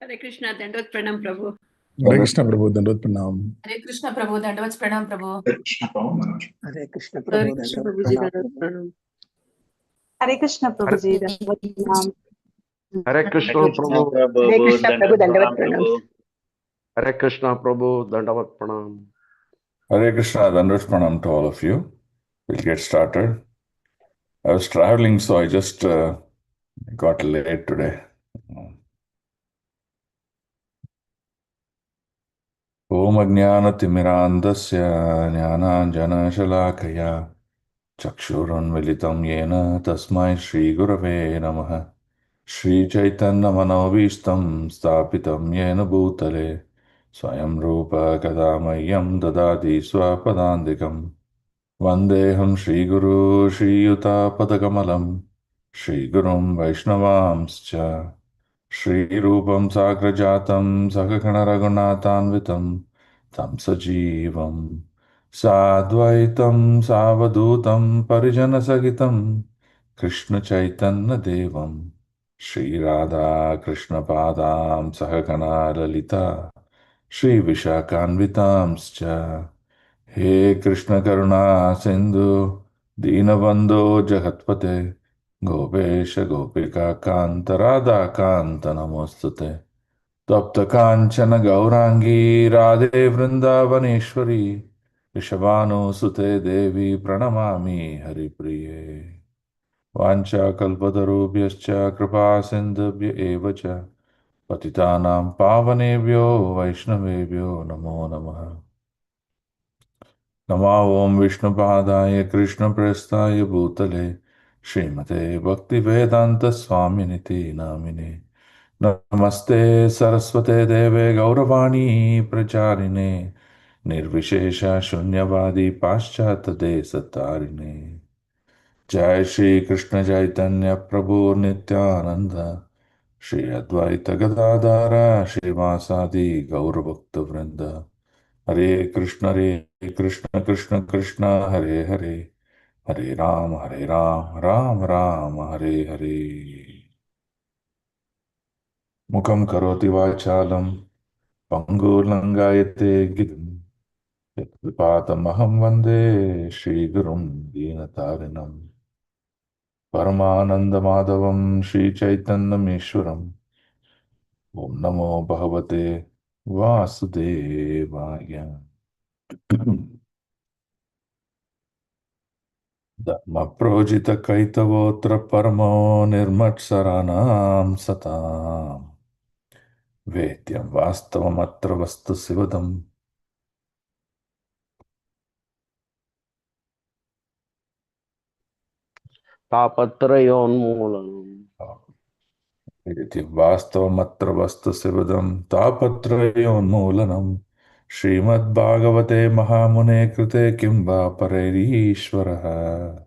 Hare Krishna, Dandot Pranam Prabhu. Hare Krishna Prabhu, Dandot Pranam. Hare Krishna Prabhu, Dandavats Pranam Prabhu. Hare Krishna Prabhu, Dandot Pranam. Hare Krishna Prabhuji, Dandavats Pranam. Hare Krishna Prabhu. Hare Krishna Prabhu, Dandavats Pranam. Hare Krishna Prabhu, Dandavat Pranam. Hare Krishna, Dandot Pranam to all of you. We'll get started. I was traveling, so I just got late today. Om Ajnana-timirandasya Jnana-Anjana-Shalakaya Chakshurunmilitam Yena Tasmai Shri Gurave Namaha Shri Chaitanya Manovistam Stapitam Yena Bhutale Swayam Rupa Kadamayam Dadadi Swapadandikam Vandeham Shri Guru Shri Yuta Padakamalam Shri Gurum Vaishnavamscha Shri Rupam Sagrajatam Sakakana Raghunatanvitam Tam Sajivam Sadvaitam Savadutam Parijana Sagitam Krishna Chaitanya Devam Shri Radha Krishna Padam Sahakana Lalita Shri Vishakanvitamscha He Krishna Karuna Sindhu Dinabandho Jagatpate Gopesha Gopika Kanta Radha Kanta Namostate Tapta Kanchana Gaurangi Radhe Vrindavaneshwari Rishabhanu Sute Devi Pranamami Haripriye Vancha Kalpatarubhyascha Kripa Sindhubhya Evacha Patitanam Pavanebhyo Vaishnavebhyo Namo Namaha Namo Om Vishnupadaya Krishna Prestaya Bhutale Srimate Bhaktivedanta Swaminiti Namine Namaste Saraswate Deve Gauravani Pracharine Nirvishesha Shunyavadi Paschata Desatarine Jai Shri Krishna Chaitanya Prabhu Nityananda Shri Advaita Gadadara Shri Vasadi Gauravakta Vrinda Hare Krishna Krishna Krishna Hare Hare Hare Ram Ram Ram Hare Hare Mukam karoti vachalam Pangurlangayate Gidam Yatvipatamaham Vande Shri Gurum Dinatarinam Paramananda Madhavam Shri Chaitanyam Ishwaram Om Namo Bhagavate Vasudevaya Dhamma Projita Kaitavotra Paramo Nirmatsaranam Satam Vetyam Vastavamatra Vastu Sivadam Tapatrayon Vetyam Vastavamatra Vastu Sivadam Tapatrayon Srimad Bhagavate Mahamune Krite Kimba Parairishvaraha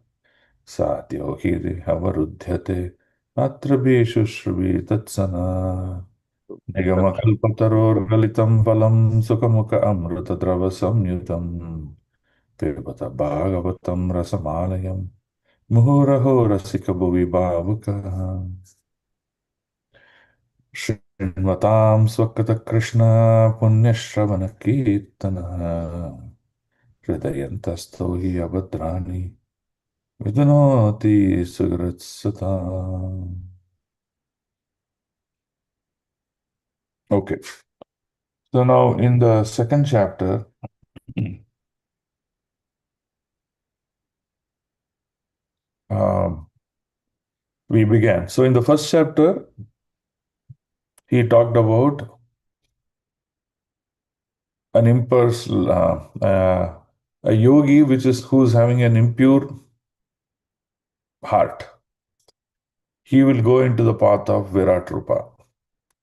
Satyo Hiri Avarudhyate Atrabhishu Shruvi Tatsana Nigamakalpataror Galitam Valam Sukamuka Amrita Drava Samyutam Pibata Bhagavatam Rasamalayam Muhuraho Rasika Bhuvi Bhavaka Srinvatam Swakata Krishna Punyashravana Kirtana Hridayantastohi Abhadrani Vidhanoti Sugratsata. Okay, so now in the second chapter, we began. So in the first chapter, he talked about an a yogi who's having an impure heart. He will go into the path of Virat Rupa.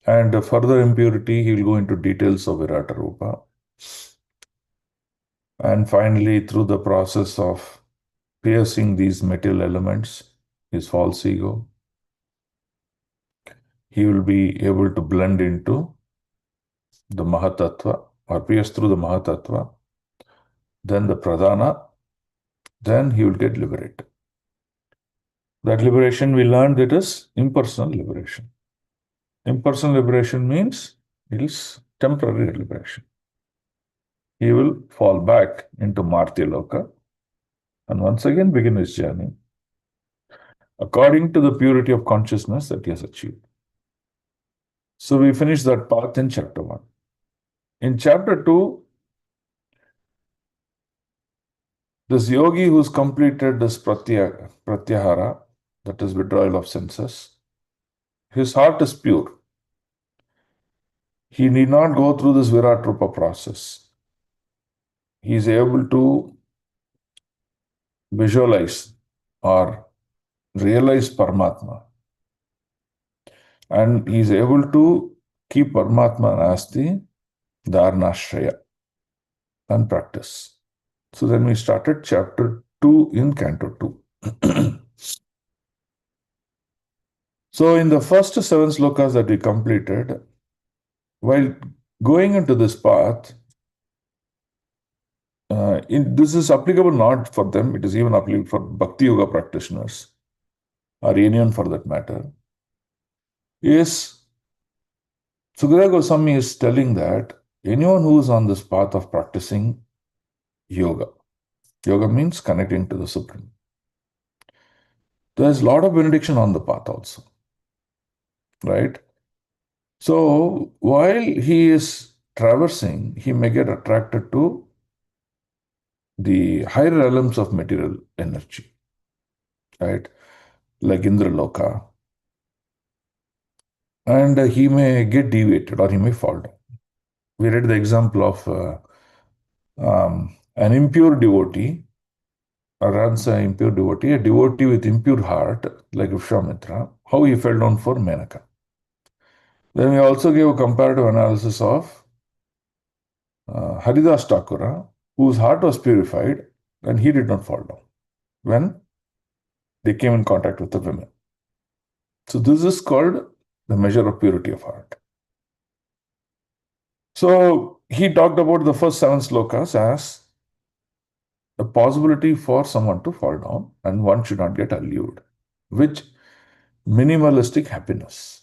And further impurity, he will go into details of Virat Rupa. And finally, through the process of piercing these material elements, his false ego, he will be able to blend into the Mahatattva or pierce through the Mahatattva, then the Pradhana, then he will get liberated. That liberation we learned it is impersonal liberation. Impersonal liberation means it is temporary liberation. He will fall back into Martya Loka and once again begin his journey according to the purity of consciousness that he has achieved. So we finished that path in chapter 1. In chapter 2, this yogi who's completed this pratyahara, that is withdrawal of senses, his heart is pure. He need not go through this Virat Rupa process. He is able to visualize or realize Paramatma. And he is able to keep Paramatma as the Dharnashraya and practice. So then we started chapter 2 in Canto 2. So in the first 7 slokas that we completed, while going into this path, this is applicable not for them, it is even applicable for Bhakti Yoga practitioners, or anyone for that matter, is Sukadeva Goswami is telling that anyone who is on this path of practicing yoga, yoga means connecting to the Supreme, there's a lot of benediction on the path also, right? So while he is traversing, he may get attracted to the higher realms of material energy, right? Like Indra Loka. And he may get deviated or he may fall down. We read the example of an impure devotee, or runs an impure devotee, a devotee with impure heart, like Vishwamitra, how he fell down for Menaka. Then we also gave a comparative analysis of Haridas Thakura, whose heart was purified and he did not fall down when they came in contact with the women. So this is called the measure of purity of heart. So he talked about the first 7 slokas as a possibility for someone to fall down and one should not get allured, which minimalistic happiness.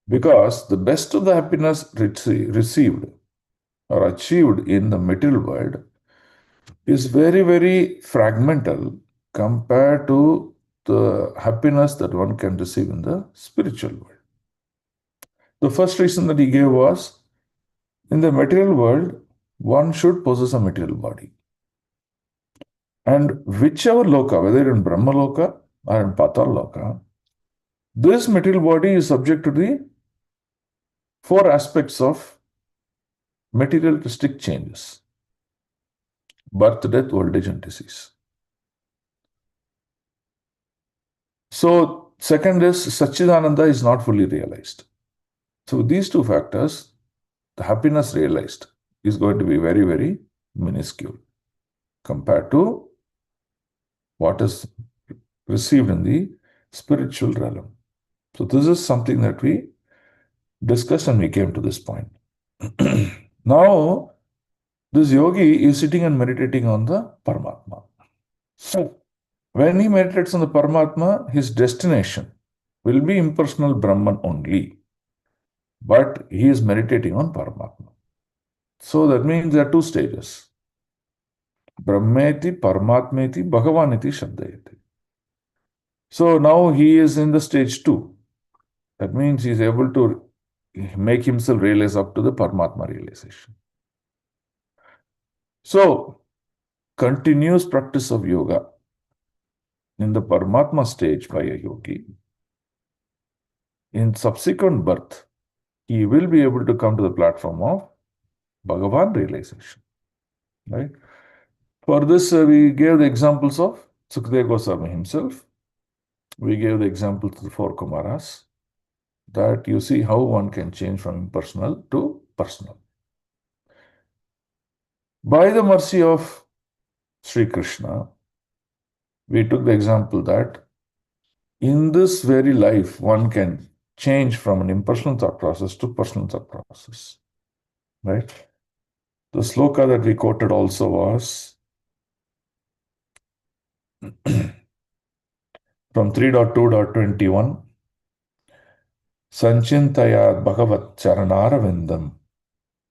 Because the best of the happiness received or achieved in the material world is very, very fragmental compared to the happiness that one can receive in the spiritual world. The first reason that he gave was, in the material world, one should possess a material body. And whichever loka, whether in Brahma Loka or in Patal Loka, this material body is subject to the 4 aspects of materialistic changes: birth, death, old age, and disease. So, second is Satchidananda is not fully realized. So, with these 2 factors, the happiness realized is going to be very, very minuscule compared to what is received in the spiritual realm. So, this is something that we discussed and we came to this point. Now, this yogi is sitting and meditating on the Paramatma. So, when he meditates on the Paramatma, his destination will be impersonal Brahman only. But he is meditating on Paramatma. So that means there are 2 stages. Brahmeti, Paramatmeti, Bhagavaniti Shabdayati. So now he is in the stage 2. That means he is able to make himself realize up to the Paramatma realization. So, continuous practice of yoga in the Paramatma stage by a yogi, in subsequent birth, he will be able to come to the platform of Bhagavan realization. Right? For this, we gave the examples of Sukadeva Goswami himself. We gave the examples of the 4 Kumaras, that you see how one can change from impersonal to personal. By the mercy of Sri Krishna, we took the example that in this very life, one can change from an impersonal thought process to personal thought process. Right? The sloka that we quoted also was from 3.2.21. Sanchintayat Bhagavat Charanaravidam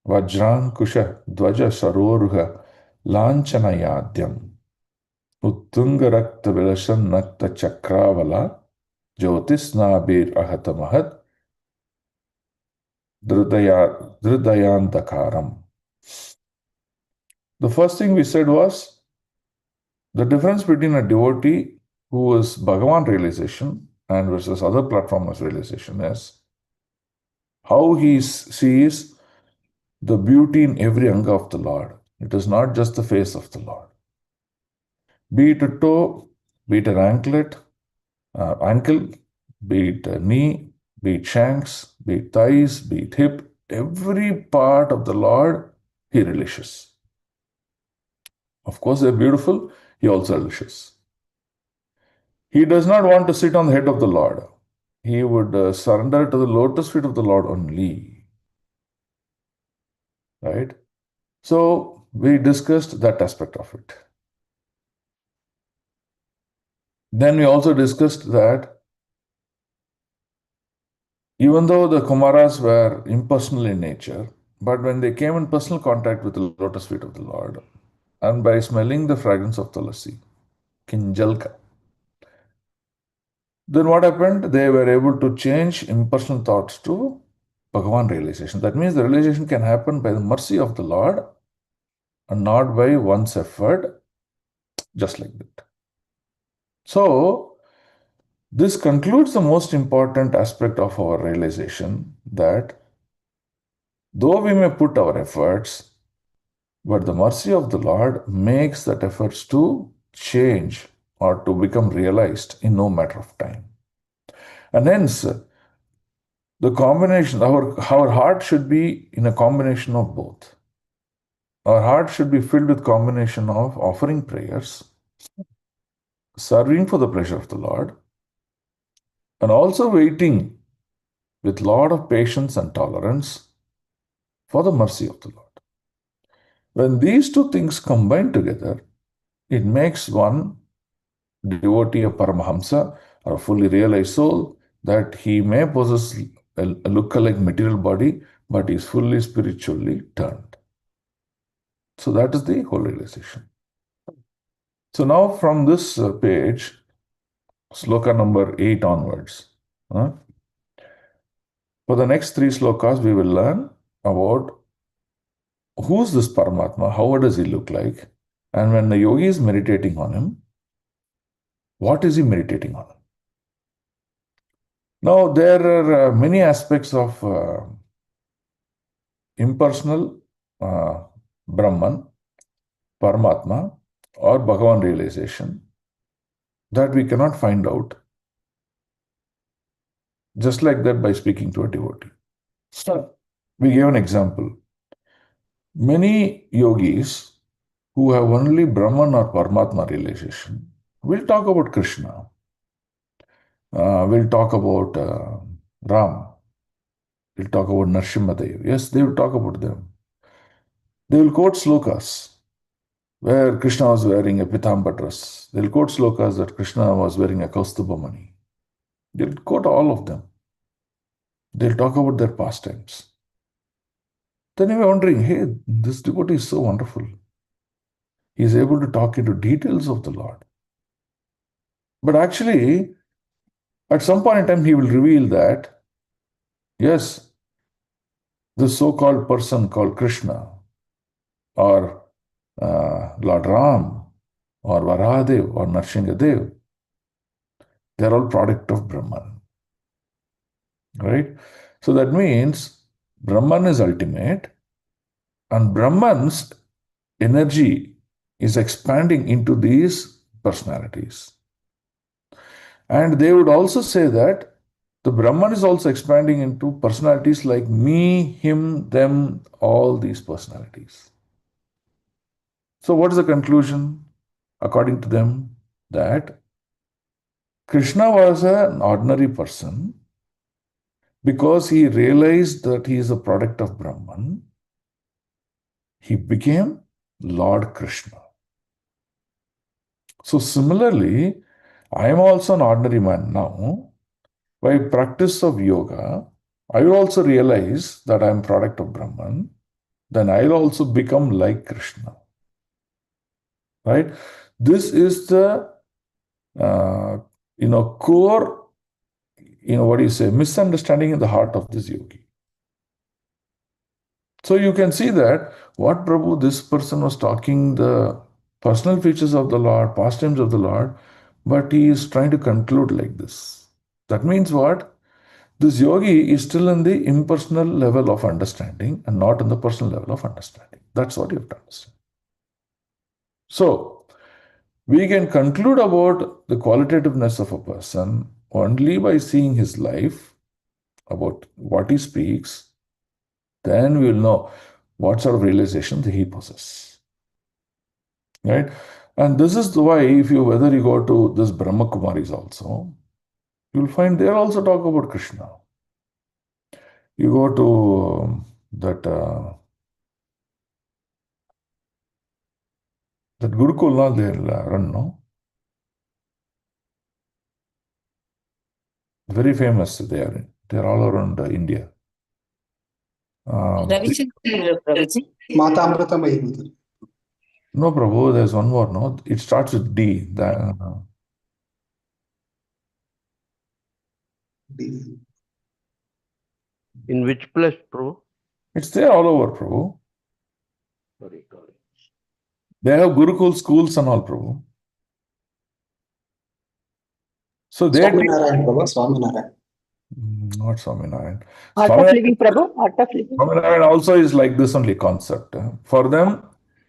Vajrankusha Dvaja Saroruha Lanchanayadyam Uttungarakta Vilashan Nakta Chakravala Jyotisnabir Ahatamahat Dridayandakaram. The first thing we said was the difference between a devotee who is Bhagavan realization and versus other platformers realization is how he sees the beauty in every anga of the Lord. It is not just the face of the Lord. Be it a toe, be it an ankle, be it a knee, be it shanks, be it thighs, be it hip, every part of the Lord he relishes. Of course, they're beautiful, he also relishes. He does not want to sit on the head of the Lord. He would surrender to the lotus feet of the Lord only. Right? So, we discussed that aspect of it. Then we also discussed that even though the Kumaras were impersonal in nature, but when they came in personal contact with the lotus feet of the Lord, and by smelling the fragrance of tulasi, kinjalka, then what happened? They were able to change impersonal thoughts to Bhagavan realization. That means the realization can happen by the mercy of the Lord and not by one's effort, just like that. So, this concludes the most important aspect of our realization, that though we may put our efforts, but the mercy of the Lord makes that efforts to change or to become realized in no matter of time. And hence, the combination, our heart should be in a combination of both. Our heart should be filled with combination of offering prayers, serving for the pleasure of the Lord, and also waiting with lot of patience and tolerance for the mercy of the Lord. When these two things combine together, it makes one devotee a Paramahamsa or a fully realized soul, that he may possess a look-alike material body, but is fully spiritually turned. So that is the whole realization. So now from this page, sloka number 8 onwards, for the next 3 slokas, we will learn about who's this Paramatma, how does he look like, and when the yogi is meditating on him, what is he meditating on? Now, there are many aspects of impersonal Brahman, Paramatma, or Bhagavan realization that we cannot find out just like that by speaking to a devotee. So, we gave an example. Many yogis who have only Brahman or Paramatma realization will talk about Krishna, will talk about Ram, will talk about Narsimhadev. Yes, they will talk about them. They will quote slokas where Krishna was wearing a pitamba dress. They will quote slokas that Krishna was wearing a kaustubhamani. They will quote all of them. They will talk about their pastimes. Then you are wondering, hey, this devotee is so wonderful. He is able to talk into details of the Lord. But actually, at some point in time, he will reveal that, yes, this so-called person called Krishna, or Lord Ram, or Varahadev, or Narsinghadev, they are all product of Brahman. Right? So that means Brahman is ultimate, and Brahman's energy is expanding into these personalities. And they would also say that the Brahman is also expanding into personalities like me, him, them, all these personalities. So what is the conclusion? According to them, that Krishna was an ordinary person because he realized that he is a product of Brahman. He became Lord Krishna. So similarly, I am also an ordinary man now. By practice of yoga, I will also realize that I am product of Brahman, then I'll also become like Krishna. Right? This is the core, misunderstanding in the heart of this yogi. So you can see that what Prabhu, this person was talking the personal features of the Lord, pastimes of the Lord, but he is trying to conclude like this. That means what? This yogi is still in the impersonal level of understanding and not in the personal level of understanding. That's what you have to understand. So, we can conclude about the qualitativeness of a person only by seeing his life, about what he speaks, then we will know what sort of realization that he possesses. Right? And this is why, whether you go to this Brahma Kumaris also, you'll find they also talk about Krishna. You go to that Gurukul, they'll run, no? Very famous they are. They're all around India. Ravishankar Prabhuji. Matamrita. No, Prabhu, there's one more, no? It starts with D. In which place, Prabhu? It's there all over, Prabhu. Sorry. They have Gurukul schools and all, Prabhu. So they Swaminarayan, Prabhu, Swaminarayan. Not Swaminarayan. Art of living, Prabhu. Art of living. Swaminarayan also is like this only concept. For them,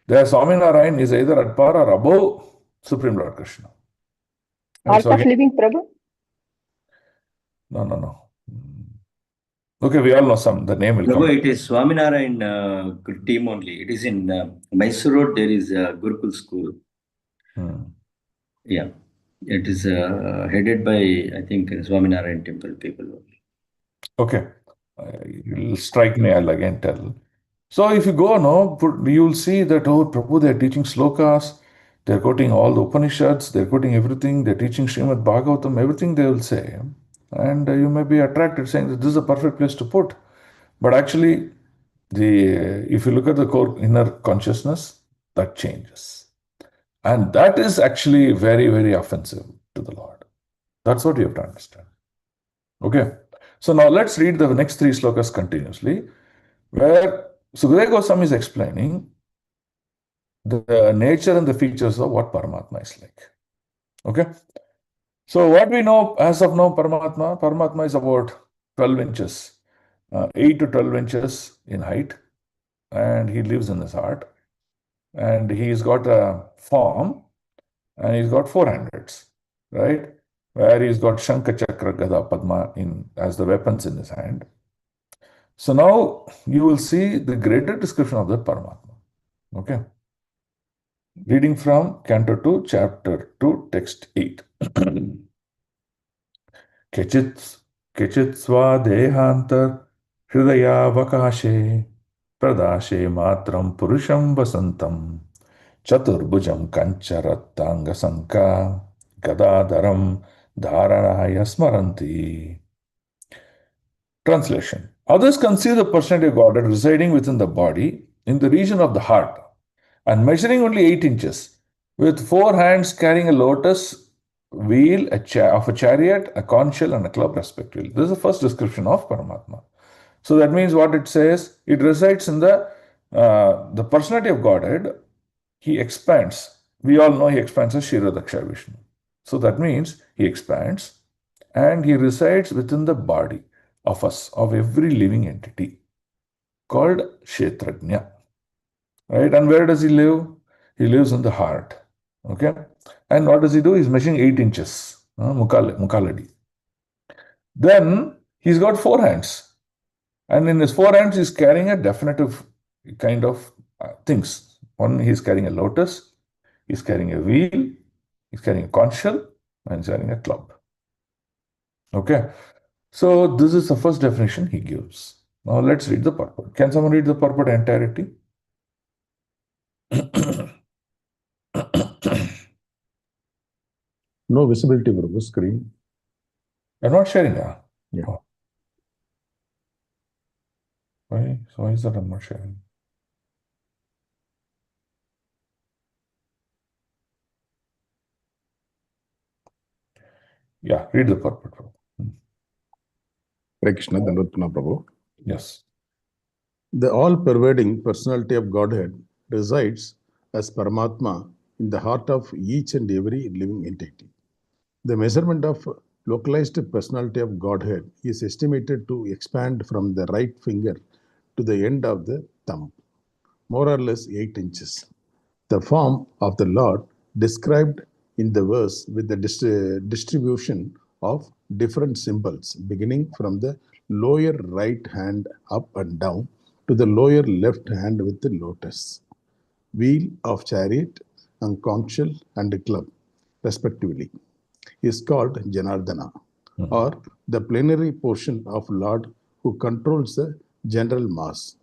their Swaminarayan is either at par or above Supreme Lord Krishna. Art So of again, living, Prabhu. no. Okay, we all know some. The name will No, come. it is Swaminarayan team only. It is in Mysore Road. There is a Gurukul school. Yeah, it is headed by, I think, Swaminarayan temple people only. Okay, you'll strike me. I'll again tell. So if you go, no, you'll see that, oh, Prabhu, they're teaching slokas, they're quoting all the Upanishads, they're quoting everything, they're teaching Srimad Bhagavatam, everything they will say. And you may be attracted saying that this is a perfect place to put. But actually, if you look at the core inner consciousness, that changes. And that is actually very, very offensive to the Lord. That's what you have to understand. Okay. So now let's read the next three slokas continuously, where Sukadeva Goswami is explaining the nature and the features of what Paramatma is like. Okay. So what we know as of now, Paramatma is about 12 inches, 8 to 12 inches in height, and he lives in his heart. And he's got a form, and he's got 400s, right? Where he's got Shankha, Chakra, Gada, Padma as the weapons in his hand. So now you will see the greater description of that Paramatma. Okay. Reading from Canto 2, Chapter 2, Text 8. Kechit swadehantar hridayavakashe pradashe matram purusham vasantam chaturbhujam kancharattanga sanka gadadaram dharanaya smaranti. Translation. Others conceive the personality of Godhead residing within the body in the region of the heart and measuring only 8 inches, with 4 hands carrying a lotus wheel of a chariot, a conch shell, and a club, respectively. This is the first description of Paramatma. So that means what it says, it resides in the personality of Godhead. He expands. We all know he expands as Shiradaksha Vishnu. So that means he expands and he resides within the body of us, of every living entity, called Kshetrajna. Right? And where does he live? He lives in the heart. Okay? And what does he do? He's measuring 8 inches. Mukaladi. Then he's got 4 hands. And in his 4 hands, he's carrying a definitive kind of things. One, he's carrying a lotus, he's carrying a wheel, he's carrying a conch shell, and he's carrying a club. Okay? So this is the first definition he gives. Now let's read the purport. Can someone read the purport entirety? No visibility, Prabhu, screen. You're not sharing, Yeah. Oh. Why is that I'm not sharing? Yeah, read the purport. Hare Krishna, Dandavat Pranam Prabhu. Yes. The all-pervading personality of Godhead resides as Paramatma in the heart of each and every living entity. The measurement of localized personality of Godhead is estimated to expand from the right finger to the end of the thumb, more or less 8 inches. The form of the Lord described in the verse with the distribution of different symbols, beginning from the lower right hand up and down to the lower left hand with the lotus, wheel of chariot, and conch shell and club, respectively, is called Janardana, or the plenary portion of Lord who controls the general mass.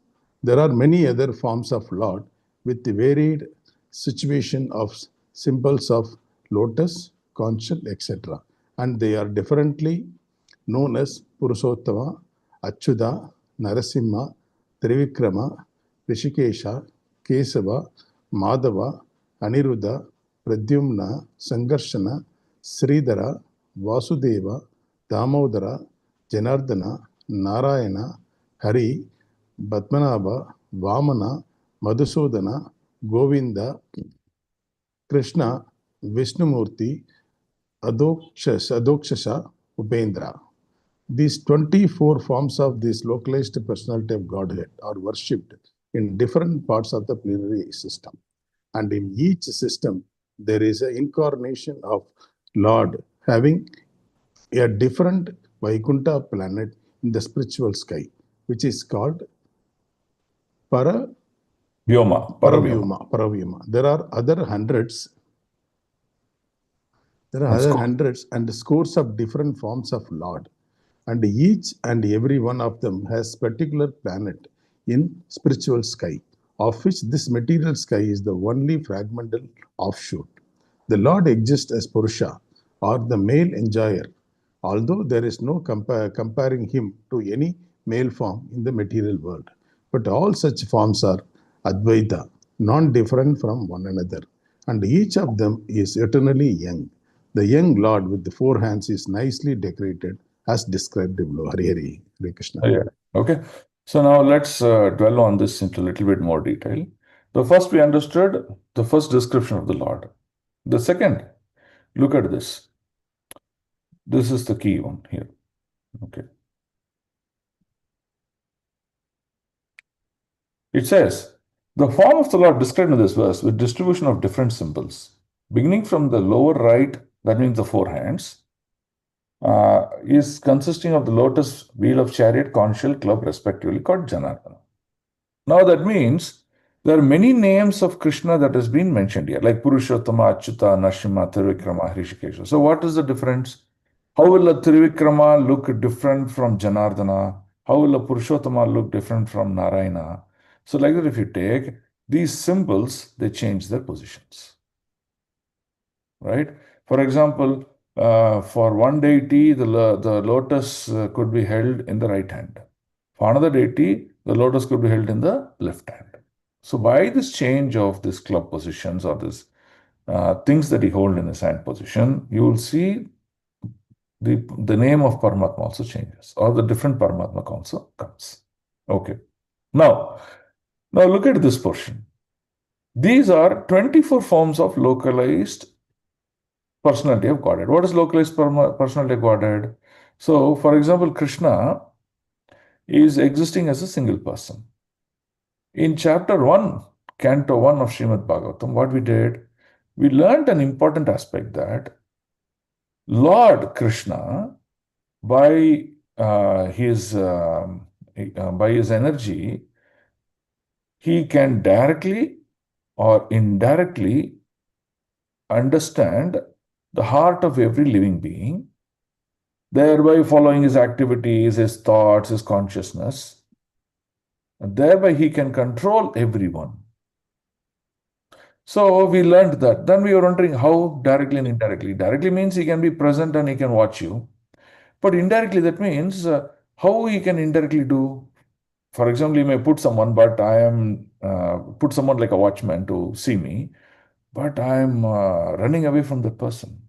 There are many other forms of Lord with the varied situation of symbols of lotus, conch shell, etc. And they are differently known as Purushottama, Achyuta, Narasimha, Trivikrama, Rishikesha, Kesava, Madhava, Aniruddha, Pradyumna, Sangarshana, Sridhara, Vasudeva, Damodara, Janardana, Narayana, Hari, Padmanabha, Vamana, Madhusudana, Govinda, Krishna, Vishnumurti, Adokshasha, Upendra. These 24 forms of this localized personality of Godhead are worshipped in different parts of the plenary system. And in each system, there is an incarnation of Lord having a different Vaikuntha planet in the spiritual sky, which is called Paravyuma. There are other hundreds. There are other hundreds and scores of different forms of Lord. And each and every one of them has particular planet in spiritual sky, of which this material sky is the only fragmental offshoot. The Lord exists as Purusha, or the male enjoyer, although there is no comparing him to any male form in the material world. But all such forms are Advaita, non-different from one another, and each of them is eternally young. The young Lord with the 4 hands is nicely decorated as described below. Hare Krishna. Yeah. Okay. So now let's dwell on this into a little bit more detail. The first we understood the first description of the Lord. The second, look at this. This is the key one here. Okay. It says, the form of the Lord described in this verse with distribution of different symbols, beginning from the lower right, that means the 4 hands, is consisting of the lotus, wheel of chariot, conch shell, club, respectively, called Janardana. Now that means there are many names of Krishna that has been mentioned here, like Purushottama, Achyuta, Narasimha, Trivikrama, Hrishikesha. So what is the difference? How will a Trivikrama look different from Janardana? How will a Purushottama look different from Narayana? So like that, if you take these symbols, they change their positions, right? For example, for one deity, the lotus could be held in the right hand. For another deity, the lotus could be held in the left hand. So by this change of this club positions or this things that he hold in his hand position, you will see the name of Paramatma also changes, or the different Paramatma also comes. Okay. Now look at this portion. These are 24 forms of localized personality of Godhead. What is localized personality of Godhead? So, for example, Krishna is existing as a single person. In chapter 1, Canto 1 of Srimad Bhagavatam, what we did, we learned an important aspect that Lord Krishna, by his energy, he can directly or indirectly understand the heart of every living being, thereby following his activities, his thoughts, his consciousness, and thereby he can control everyone. So we learned that. Then we were wondering how directly and indirectly. Directly means he can be present and he can watch you. But indirectly, that means how he can indirectly do. For example, you may put someone, but I am put someone like a watchman to see me, but I am running away from the person.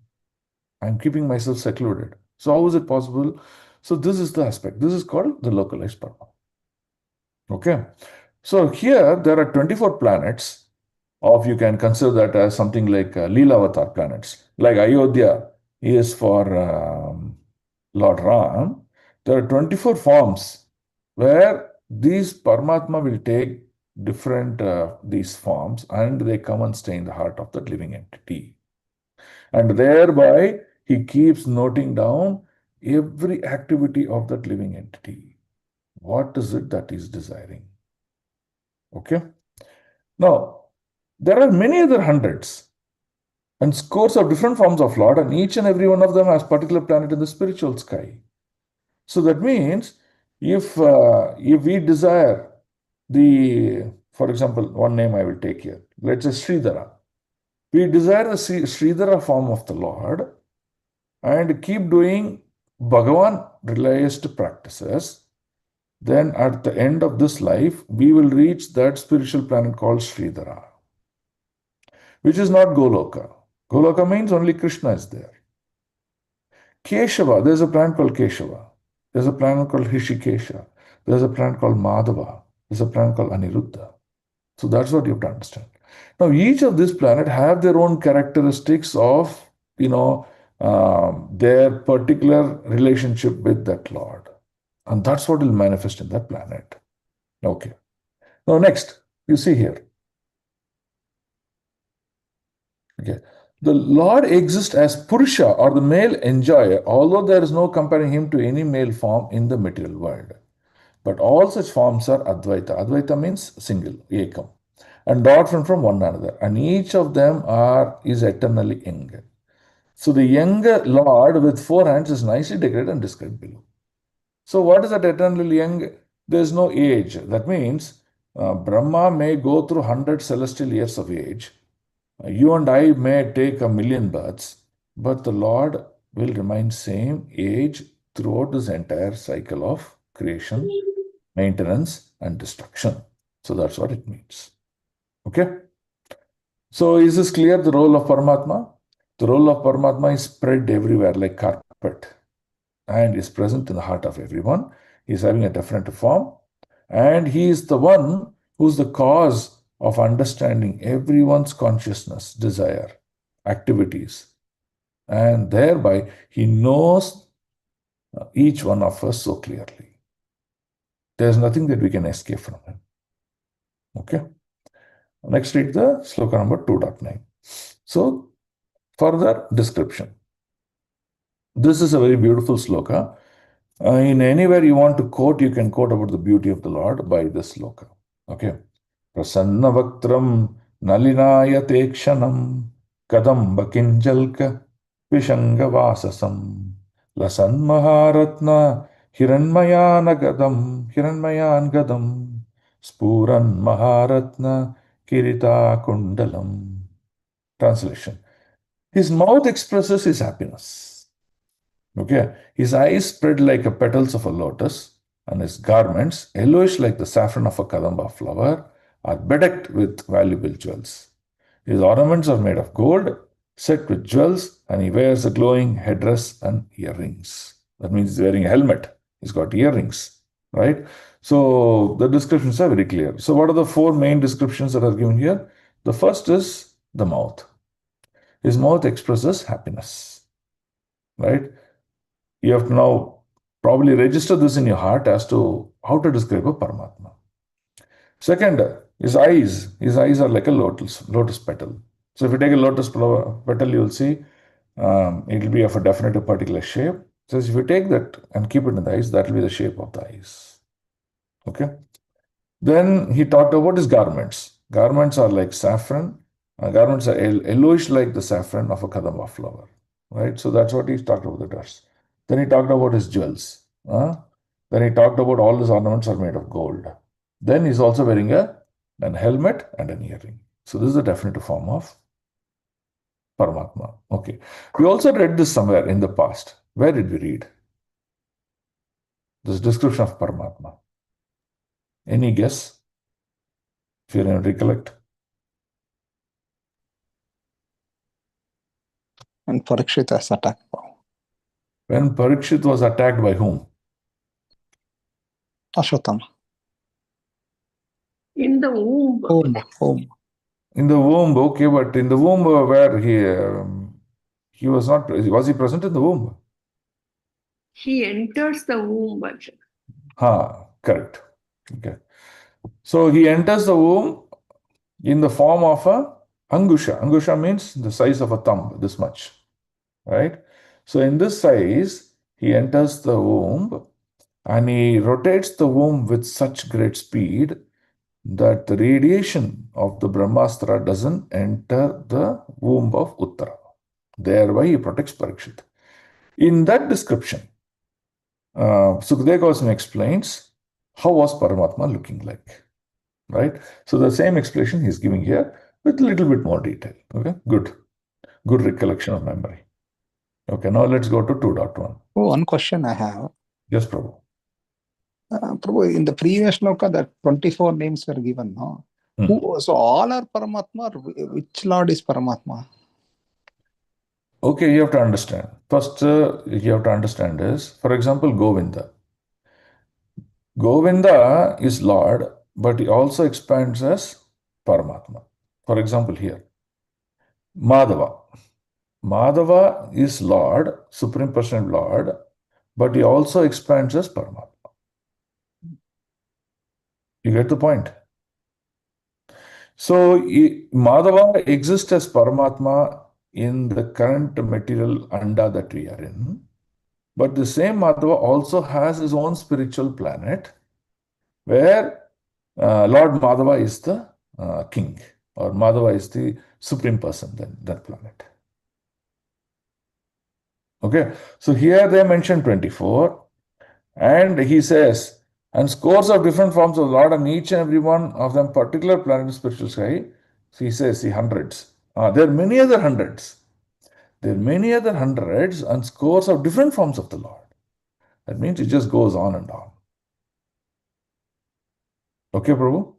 I'm keeping myself secluded. So how is it possible? So this is the aspect. This is called the localized Paramatma. Okay. So here there are 24 planets, of you can consider that as something like Leelavatar planets. Like Ayodhya is for Lord Ram. There are 24 forms where these Paramatma will take different these forms and they come and stay in the heart of that living entity. And thereby he keeps noting down every activity of that living entity. What is it that is desiring? Okay. Now, there are many other hundreds and scores of different forms of Lord, and each and every one of them has particular planet in the spiritual sky. So that means if we desire for example, one name I will take here, let's say Sridhara. We desire the Sridhara form of the Lord and keep doing Bhagavan realized practices, then at the end of this life, we will reach that spiritual planet called Sridhara, which is not Goloka. Goloka means only Krishna is there. Keshava, there's a planet called Keshava. There's a planet called Hrishikesha. There's a planet called Madhava. There's a planet called Aniruddha. So that's what you have to understand. Now, each of these planets have their own characteristics of, their particular relationship with that Lord. And that's what will manifest in that planet. Okay. Now, next, you see here. Okay. The Lord exists as Purusha or the male enjoyer, although there is no comparing him to any male form in the material world. But all such forms are Advaita. Advaita means single, Ekam, and different from one another. And each of them is eternally young. So the younger Lord with 4 hands is nicely decorated and described below. So what is that eternally young? There is no age. That means Brahma may go through 100 celestial years of age. You and I may take 1,000,000 births, but the Lord will remain same age throughout this entire cycle of creation, maintenance, and destruction. So that's what it means. Okay? So is this clear, the role of Paramatma? The role of Paramatma is spread everywhere like carpet and is present in the heart of everyone. He is having a different form, and he is the one who is the cause of understanding everyone's consciousness, desire, activities, and thereby he knows each one of us so clearly. There's nothing that we can escape from him. Okay. Next, read the sloka number 2.9. So, further description. This is a very beautiful sloka. In anywhere you want to quote, you can quote about the beauty of the Lord by this sloka. Okay. Prasanna Vaktram Nalinayate Kshanam Kadamba Kinjalka Vishanga Vasasam Lasan Maharatna Hiranmayan Gadam Spuran Maharatna Kirita Kundalam. Translation. His mouth expresses his happiness. Okay. His eyes spread like the petals of a lotus, and his garments, yellowish like the saffron of a kadamba flower, are bedecked with valuable jewels. His ornaments are made of gold, set with jewels, and he wears a glowing headdress and earrings. That means he's wearing a helmet. He's got earrings, right? So the descriptions are very clear. So what are the 4 main descriptions that are given here? The first is the mouth. His mouth expresses happiness, right? You have to now probably register this in your heart as to how to describe a Paramatma. Second, his eyes. His eyes are like a lotus petal. So if you take a lotus petal, you will see it will be of a definite particular shape. So if you take that and keep it in the eyes, that will be the shape of the eyes. Okay. Then he talked about his garments. Garments are like saffron. Garments are yellowish like the saffron of a kadamba flower. Right. So that's what he talked about the dress. Then he talked about his jewels. Then he talked about all his ornaments are made of gold. Then he's also wearing an helmet and an earring. So this is the definitive form of Paramatma. Okay. We also read this somewhere in the past. Where did we read this description of Paramatma? Any guess? If you can recollect. And Parikshit has attacked. When Parikshit was attacked by whom? Ashwatthama. In the womb. Home. In the womb, okay, but in the womb where he was not, was he present in the womb? He enters the womb. Correct. Okay. So he enters the womb in the form of a angusha. Angusha means the size of a thumb, this much, right? So in this size, he enters the womb and he rotates the womb with such great speed that the radiation of the Brahmastra doesn't enter the womb of Uttara. Thereby he protects Parikshit. In that description, Sukadeva Goswami explains how was Paramatma looking like, right? So the same explanation he is giving here with a little bit more detail. Okay, good recollection of memory. Okay, now let's go to 2.1. Oh, one question I have. Yes, Prabhu. Prabhu, in the previous shloka, that 24 names were given, no? So all are Paramatma, or which Lord is Paramatma? Okay, you have to understand. First, you have to understand is, for example, Govinda. Govinda is Lord, but he also expands as Paramatma. For example, here, Madhava. Madhava is Lord, Supreme Personal Lord, but he also expands as Paramatma. You get the point? So, Madhava exists as Paramatma in the current material anda that we are in. But the same Madhava also has his own spiritual planet where Lord Madhava is the king, or Madhava is the supreme person in that planet. Okay, so here they mention 24, and he says, and scores of different forms of Lord, and each and every one of them particular planet in spiritual sky. So he says, see, hundreds. There are many other hundreds. There are many other hundreds and scores of different forms of the Lord. That means it just goes on and on. Okay, Prabhu?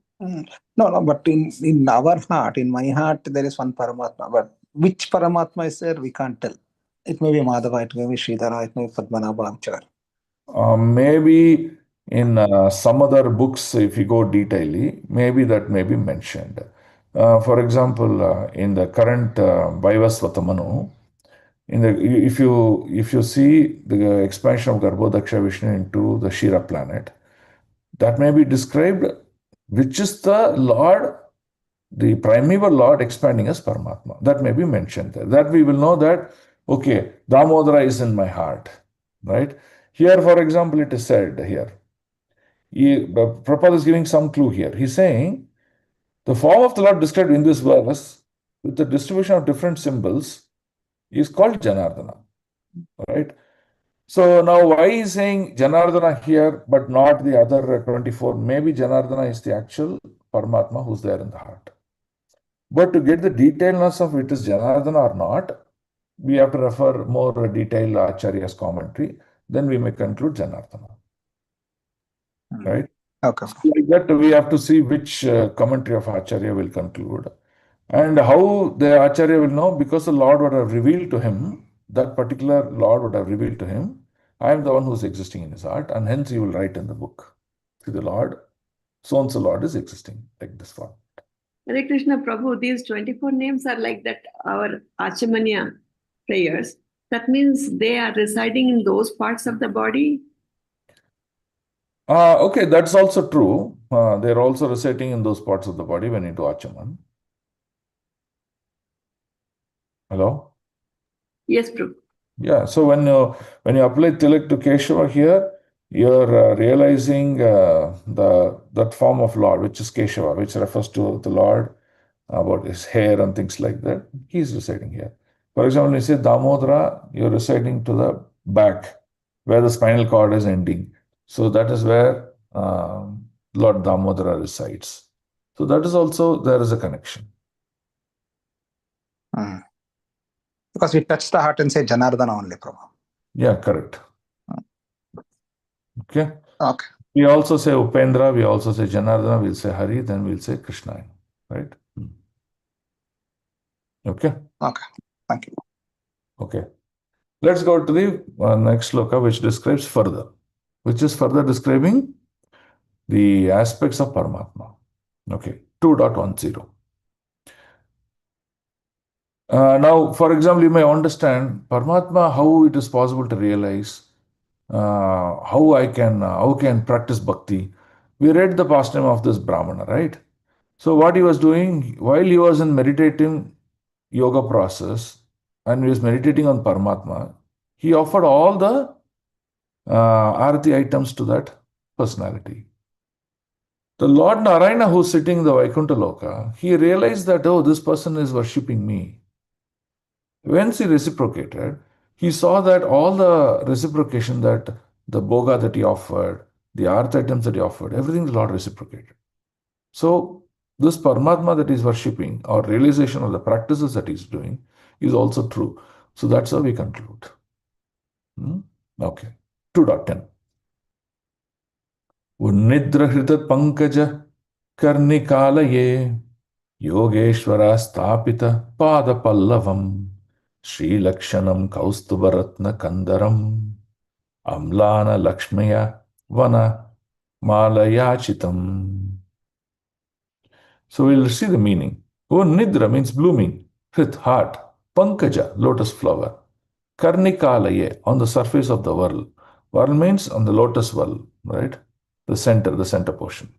No, but in our heart, in my heart, there is one Paramatma. But which Paramatma is there, we can't tell. It may be Madhava, it may be Sridhara, it may be Padmanabha, whichever. Maybe in some other books, if you go detailly, maybe that may be mentioned. For example, in the current Vaivasvatamanu, if you see the expansion of Garbhodaksha Vishnu into the Shira planet, that may be described, which is the Lord, the primeval Lord expanding as Paramatma. That may be mentioned there. That we will know that, okay, Damodara is in my heart, right? Here, for example, it is said here, Prabhupada is giving some clue here. He's saying, the form of the Lord described in this verse, with the distribution of different symbols, is called Janardana, right? So now why is saying Janardana here, but not the other 24? Maybe Janardana is the actual Paramatma who's there in the heart. But to get the detailedness of it is Janardana or not, we have to refer more detailed Acharya's commentary. Then we may conclude Janardana. Right? Okay. Like that, we have to see which commentary of Acharya will conclude. And how the Acharya will know, because the Lord would have revealed to him, that particular Lord would have revealed to him, I am the one who is existing in his heart, and hence he will write in the book. See, the Lord, so and so Lord is existing, like this form. Hare Krishna Prabhu, these 24 names are like that, our Achamanya prayers. That means they are residing in those parts of the body. Okay, that's also true. They're also reciting in those parts of the body when you do Achaman. Hello? Yes, Prabhu. Yeah, so when you apply Tilak to Keshava here, you're realizing that form of Lord, which is Keshava, which refers to the Lord, about his hair and things like that. He's residing here. For example, when you say Damodara, you're residing to the back, where the spinal cord is ending. So that is where Lord Damodara resides. So that is also, there is a connection. Because we touch the heart and say Janardana only, Prabhu. Yeah, correct. Okay. Okay. We also say Upendra, we also say Janardana, we'll say Hari, then we'll say Krishna, right? Okay. Okay. Thank you. Okay. Let's go to the next sloka, which describes further, which is further describing the aspects of Paramatma. Okay. 2.10. Now, for example, you may understand Paramatma, how it is possible to realize, how can practice bhakti. We read the pastime of this Brahmana, right? So what he was doing while he was in meditative yoga process and he was meditating on Paramatma, he offered all the arati items to that personality. The Lord Narayana, who's sitting in the Vaikuntha Loka, he realized that, oh, this person is worshipping me. Once he reciprocated, he saw that all the reciprocation, that the bhoga that he offered, the arth items that he offered, everything the Lord reciprocated. So, this Paramatma that he's worshipping, or realization of the practices that he's doing, is also true. So, that's how we conclude. Okay. 2.10. Unnidrahrita pankaja karnikalaye Yogeshwara stapita pada pallavam Sri Lakshanam Kaustubaratna Kandaram Amlana Lakshmaya Vana Malayachitam. So we'll see the meaning. Oh, Nidra means blooming, hrit, heart, Pankaja, lotus flower, Karnikalaye, on the surface of the whirl. Whirl means on the lotus whirl, right? The center portion.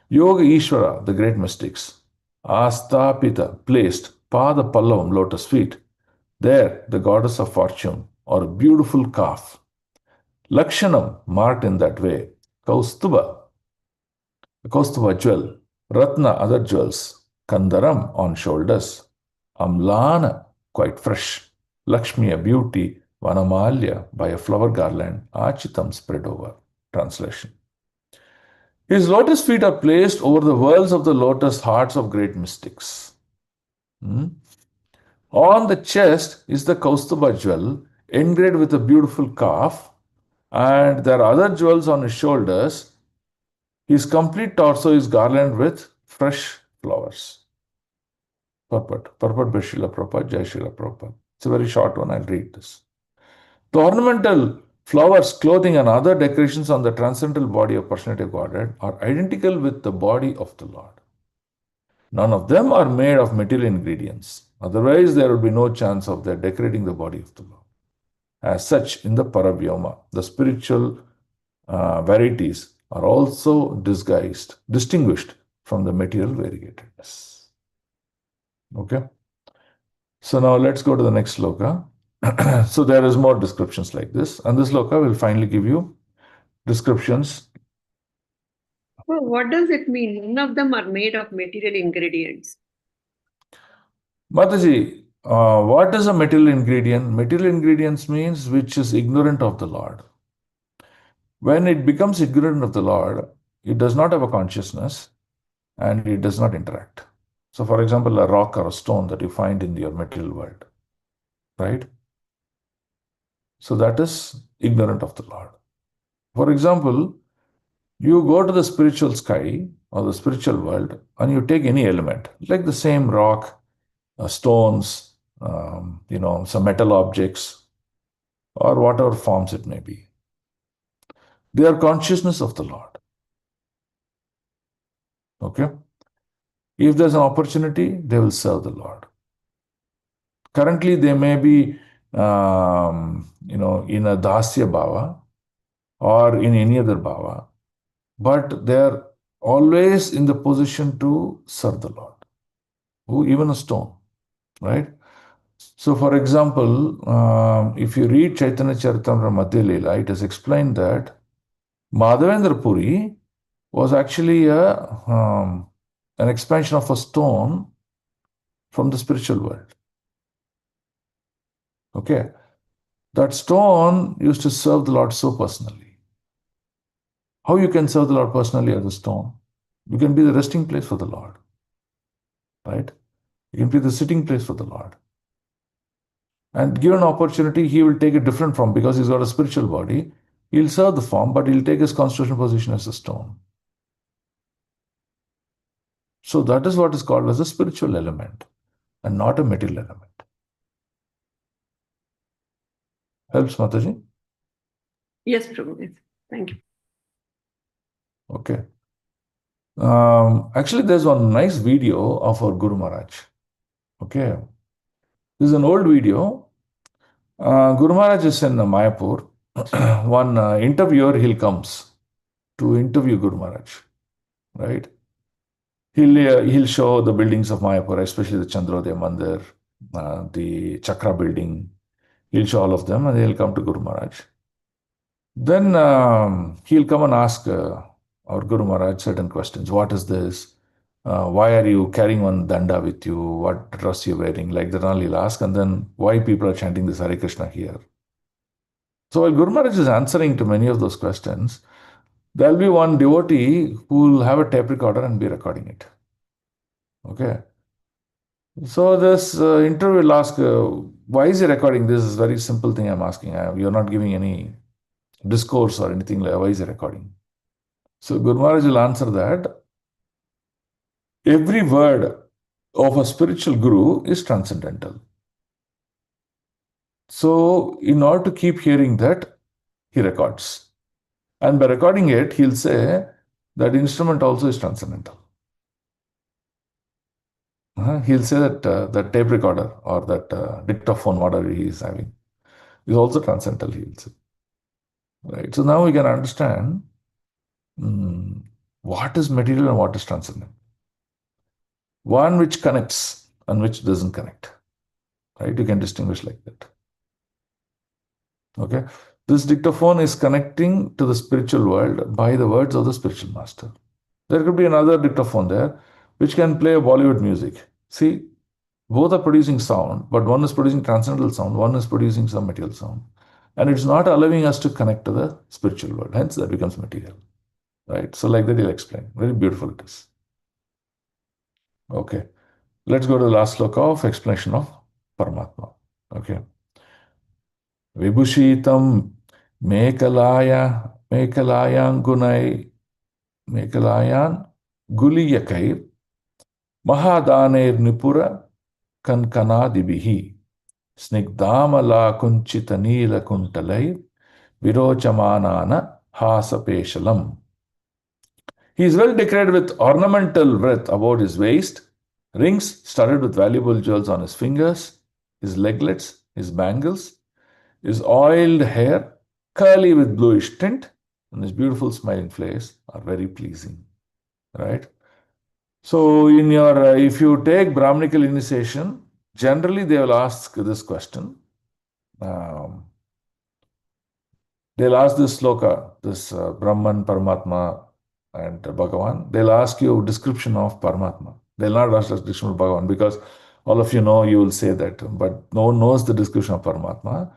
Yoga Ishvara, the great mystics. Astapita, placed. Pada Pallavam, lotus feet. There, the goddess of fortune, or a beautiful calf. Lakshanam, marked in that way. Kaustuba, jewel. Ratna, other jewels. Kandaram, on shoulders. Amlana, quite fresh. Lakshmi, a beauty. Vanamalya, by a flower garland. Achitam, spread over. Translation. His lotus feet are placed over the whirls of the lotus hearts of great mystics. On the chest is the Kaustuba jewel, engraved with a beautiful calf, and there are other jewels on his shoulders. His complete torso is garlanded with fresh flowers. Purport by Srila Prabhupada, Jai Srila Prabhupada. It's a very short one, I'll read this. The ornamental flowers, clothing, and other decorations on the transcendental body of Personality of Godhead are identical with the body of the Lord. None of them are made of material ingredients. Otherwise, there would be no chance of their decorating the body of the Lord. As such, in the Paravyoma, the spiritual varieties are also distinguished from the material variegatedness. Okay? So now let's go to the next sloka. So there is more descriptions like this. And this sloka will finally give you descriptions. So what does it mean? None of them are made of material ingredients. Mataji, what is a material ingredient? Material ingredients means which is ignorant of the Lord. When it becomes ignorant of the Lord, it does not have a consciousness and it does not interact. So, for example, a rock or a stone that you find in your material world, right? So that is ignorant of the Lord. For example, you go to the spiritual sky or the spiritual world and you take any element, like the same rock, stones, some metal objects, or whatever forms it may be. They are consciousness of the Lord. Okay? If there's an opportunity, they will serve the Lord. Currently, they may be, in a dasya bhava or in any other bhava, but they're always in the position to serve the Lord. Even a stone, right? So, for example, if you read Chaitanya Charitamrita Madhya Leela, it is explained that Madhavendra Puri was actually an expansion of a stone from the spiritual world. Okay. That stone used to serve the Lord so personally. How you can serve the Lord personally as a stone? You can be the resting place for the Lord. Right? You can be the sitting place for the Lord. And given an opportunity, he will take a different form because he's got a spiritual body. He'll serve the form, but he'll take his constitutional position as a stone. So that is what is called as a spiritual element and not a material element. Helps, Mataji? Yes, Prabhu. Yes. Thank you. Okay. Actually, there's one nice video of our Guru Maharaj. Okay. This is an old video. Guru Maharaj is in Mayapur. One interviewer, he comes to interview Guru Maharaj, right? He'll show the buildings of Mayapur, especially the Chandrodaya Mandir, the Chakra building. He'll show all of them and he'll come to Guru Maharaj. Then he'll come and ask our Guru Maharaj certain questions. What is this? Why are you carrying one danda with you? What dress you're wearing? Like that, he'll ask. And then why people are chanting this Hare Krishna here? So while Guru Maharaj is answering to many of those questions, there'll be one devotee who will have a tape recorder and be recording it. Okay. So this interview will ask, why is he recording this? Is a very simple thing I'm asking. You're not giving any discourse or anything like why is he recording? So Guru Maharaj will answer that every word of a spiritual guru is transcendental. So in order to keep hearing that, he records. And by recording it, he'll say that instrument also is transcendental. He'll say that that tape recorder or that dictaphone, whatever he is having, is also transcendental, he will say. Right. So now we can understand what is material and what is transcendental. One which connects and which doesn't connect. Right? You can distinguish like that. Okay. This dictaphone is connecting to the spiritual world by the words of the spiritual master. There could be another dictaphone there which can play Bollywood music. See, both are producing sound, but one is producing transcendental sound, one is producing some material sound. And it's not allowing us to connect to the spiritual world. Hence, that becomes material. Right? So, like that, he'll explain. Very beautiful it is. Okay. Let's go to the last sloka of explanation of Paramatma. Okay. Vibhushitam Mekalayan Guliyakair Mahadaner Nipura Kankanadibihi Snigdhamala Kunchita Neela Kuntalai Virochamanana Hasapeshalam. He is well decorated with ornamental wreath about his waist, rings studded with valuable jewels on his fingers, his leglets, his bangles, his oiled hair, curly with bluish tint, and his beautiful smiling face are very pleasing. Right? So, in your if you take Brahminical initiation, generally they will ask this question. They'll ask this sloka, this Brahman, Paramatma, and Bhagavan. They'll ask you description of Paramatma. They'll not ask description of Bhagavan because all of you know you will say that, but no one knows the description of Paramatma.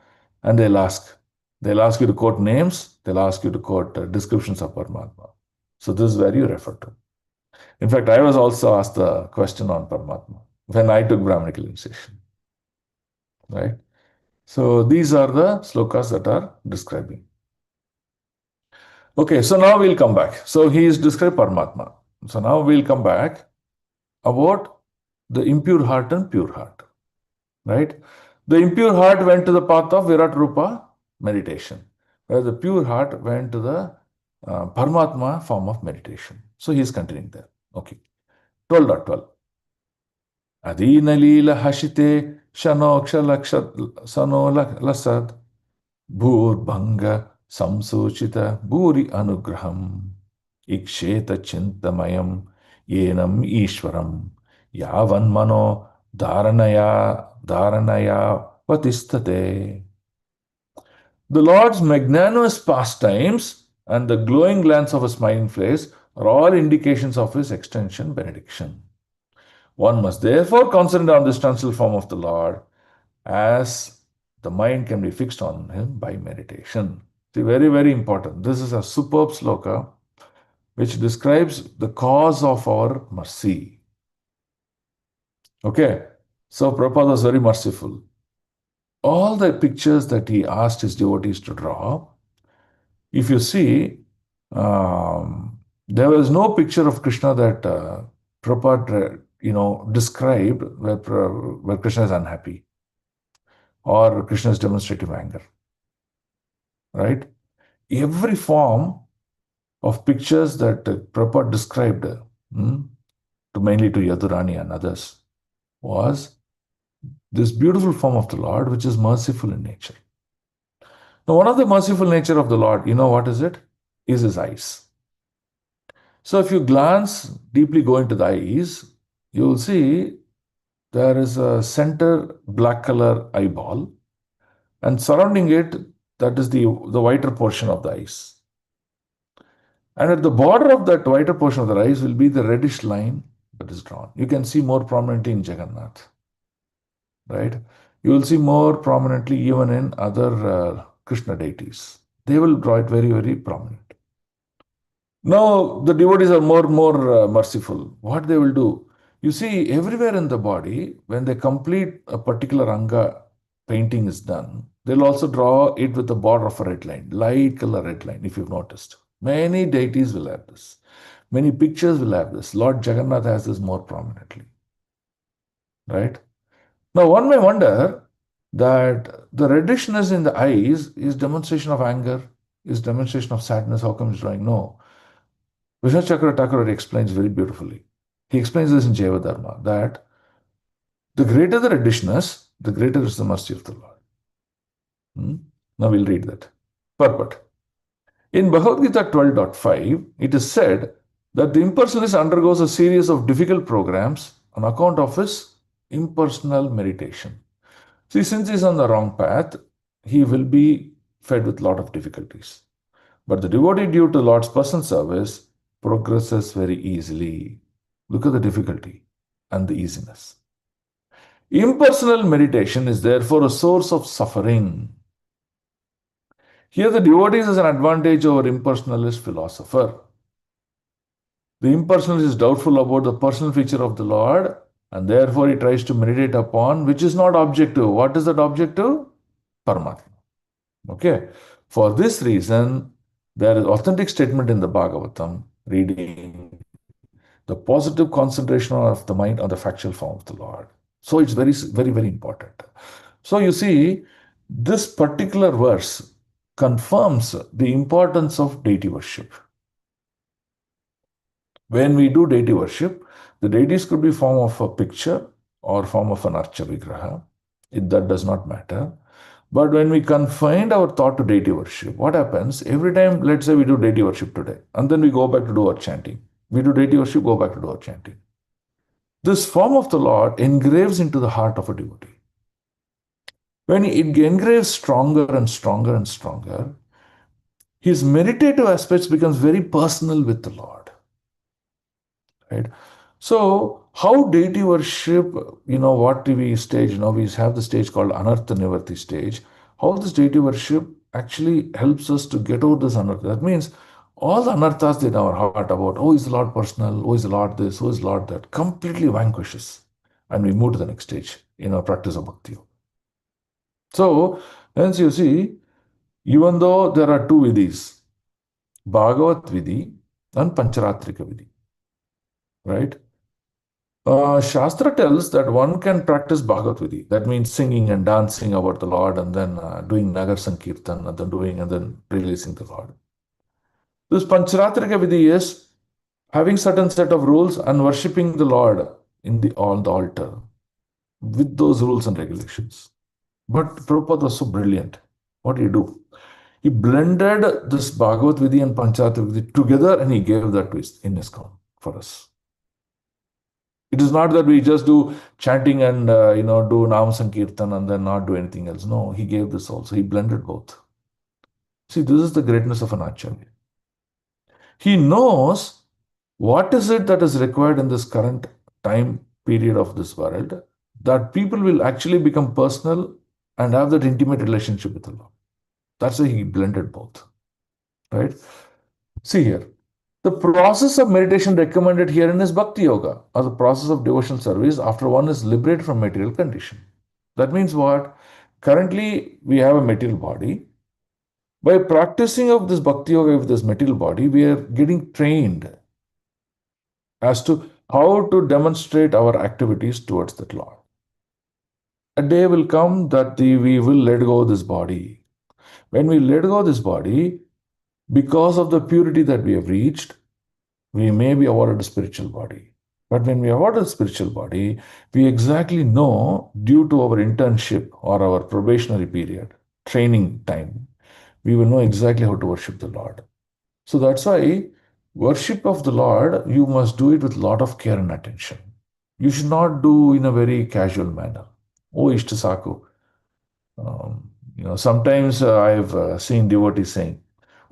And they'll ask you to quote names, they'll ask you to quote descriptions of Paramatma. So this is where you refer to. In fact, I was also asked the question on Paramatma when I took Brahminical initiation. Right? So these are the slokas that are describing. Okay, so now we'll come back. So he is described Paramatma. So now we'll come back about the impure heart and pure heart. Right? The impure heart went to the path of Virat Rupa meditation, where the pure heart went to the Paramatma form of meditation. So he is continuing there. Okay. 12.12. Adina Leela Hashite Shanoksha Sano Lasad Bhur Samsuchita Bhuri Anugraham Iksheta Chintamayam Yenam Ishwaram Yavan Mano Dharanaya Vatistate. The Lord's magnanimous pastimes and the glowing glance of a smiling face are all indications of his extension benediction. One must therefore concentrate on this transcendental form of the Lord, as the mind can be fixed on him by meditation. See, very, very important. This is a superb sloka which describes the cause of our mercy. Okay, so Prabhupada was very merciful. All the pictures that he asked his devotees to draw, if you see, there was no picture of Krishna that Prabhupada, described where Krishna is unhappy or Krishna's demonstrative anger, right? Every form of pictures that Prabhupada described, mainly to Yadurani and others, was this beautiful form of the Lord, which is merciful in nature. Now, one of the merciful nature of the Lord, you know what is it? Is his eyes. So if you glance deeply, go into the eyes, you will see there is a center black color eyeball, and surrounding it, that is the whiter portion of the eyes. And at the border of that whiter portion of the eyes will be the reddish line that is drawn. You can see more prominently in Jagannath, right? You will see more prominently even in other Krishna deities. They will draw it very, very prominent. Now, the devotees are more merciful. What they will do? You see, everywhere in the body, when they complete a particular anga painting is done, they'll also draw it with the border of a red line, light color red line, if you've noticed. Many deities will have this. Many pictures will have this. Lord Jagannath has this more prominently. Right? Now, one may wonder that the reddishness in the eyes is demonstration of anger, is demonstration of sadness. How come it's drawing? No. Vishnu Chakra Thakur explains very beautifully. He explains this in Jaiva Dharma, that the greater the reddishness, the greater is the mercy of the Lord. Now we'll read that. Purport. In Bhagavad Gita 12.5, it is said that the impersonalist undergoes a series of difficult programs on account of his impersonal meditation. See, since he's on the wrong path, he will be fed with a lot of difficulties. But the devotee, due to Lord's personal service, progresses very easily. Look at the difficulty and the easiness. Impersonal meditation is therefore a source of suffering. Here the devotee has an advantage over impersonalist philosopher. The impersonalist is doubtful about the personal feature of the Lord, and therefore he tries to meditate upon which is not objective. What is that objective? Paramatma. Okay. For this reason, there is authentic statement in the Bhagavatam reading the positive concentration of the mind on the factual form of the Lord. So it's very, very, very important. So you see, this particular verse confirms the importance of deity worship. When we do deity worship, the deities could be form of a picture or form of an archa vigraha. That does not matter. But when we confine our thought to deity worship, what happens? Every time, let's say we do deity worship today, and then we go back to do our chanting. We do deity worship, go back to do our chanting. This form of the Lord engraves into the heart of a devotee. When it engraves stronger and stronger and stronger, his meditative aspects becomes very personal with the Lord. Right? So, how deity worship, what we stage, we have the stage called Anartha Nivarti stage. How this deity worship actually helps us to get over this anartha. That means all the anarthas in our heart about, oh, is the Lord personal, oh, is the Lord this, oh, is the Lord that, completely vanquishes. And we move to the next stage in our practice of bhakti. So, hence you see, even though there are two vidhis, Bhagavat vidhi and Pancharatrika vidhi, right? Shastra tells that one can practice Bhagavat vidhi. That means singing and dancing about the Lord and then doing Nagar Sankirtan and then releasing the Lord. This Pancharatrika vidhi is having certain set of rules and worshipping the Lord on the altar with those rules and regulations. But Prabhupada was so brilliant. What did he do? He blended this Bhagavad vidhi and Pancharatrika vidhi together and he gave that to in his ISKCON for us. It is not that we just do chanting and do Nam Sankirtan and then not do anything else. No, he gave this also. He blended both. See, this is the greatness of an Acharya. He knows what is it that is required in this current time period of this world, that people will actually become personal and have that intimate relationship with the Lord. That's why he blended both. Right? See here. The process of meditation recommended herein is Bhakti Yoga, or the process of devotional service after one is liberated from material condition. That means what? Currently, we have a material body. By practicing of this bhakti yoga with this material body, we are getting trained as to how to demonstrate our activities towards that Lord. A day will come that we will let go of this body. When we let go of this body, because of the purity that we have reached, we may be awarded a spiritual body. But when we award a spiritual body, we exactly know, due to our internship or our probationary period, training time, we will know exactly how to worship the Lord. So that's why worship of the Lord, you must do it with a lot of care and attention. You should not do in a very casual manner. Oh, ishta saku. Sometimes I've seen devotees saying,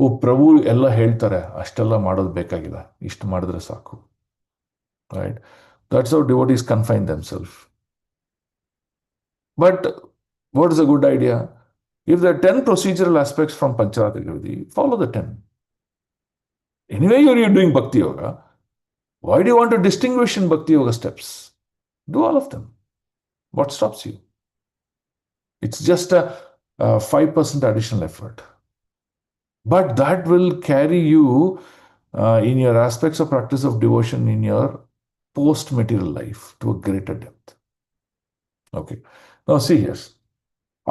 ಓ ಪ್ರಭು ಎಲ್ಲ ಹೇಳ್ತಾರೆ ಅಷ್ಟೆಲ್ಲ ಮಾಡೋದು ಬೇಕಾಗಿಲ್ಲ ಇಷ್ಟು ಮಾಡಿದ್ರೆ ಸಾಕು. Right? That's how devotees confine themselves. But what is a good idea? If there are 10 procedural aspects from Pancharatra Gavidi, follow the 10. Anyway, you're doing Bhakti Yoga. Why do you want to distinguish in Bhakti Yoga steps? Do all of them. What stops you? It's just a 5% additional effort. But that will carry you in your aspects of practice of devotion in your post-material life to a greater depth. Okay. Now see here.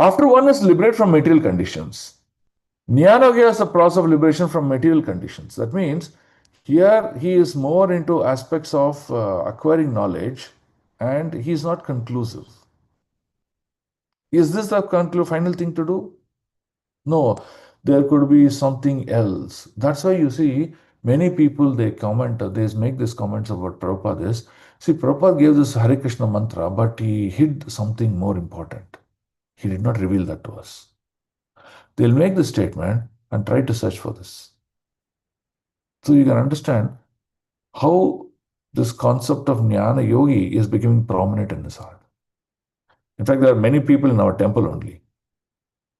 After one is liberated from material conditions, Jnana Yoga is a process of liberation from material conditions. That means here he is more into aspects of acquiring knowledge and he is not conclusive. Is this the final thing to do? No, there could be something else. That's why you see many people, they make these comments about Prabhupada is, see, Prabhupada gave this Hare Krishna mantra, but he hid something more important. He did not reveal that to us. They'll make this statement and try to search for this. So you can understand how this concept of Jnana Yogi is becoming prominent in his heart. In fact, there are many people in our temple only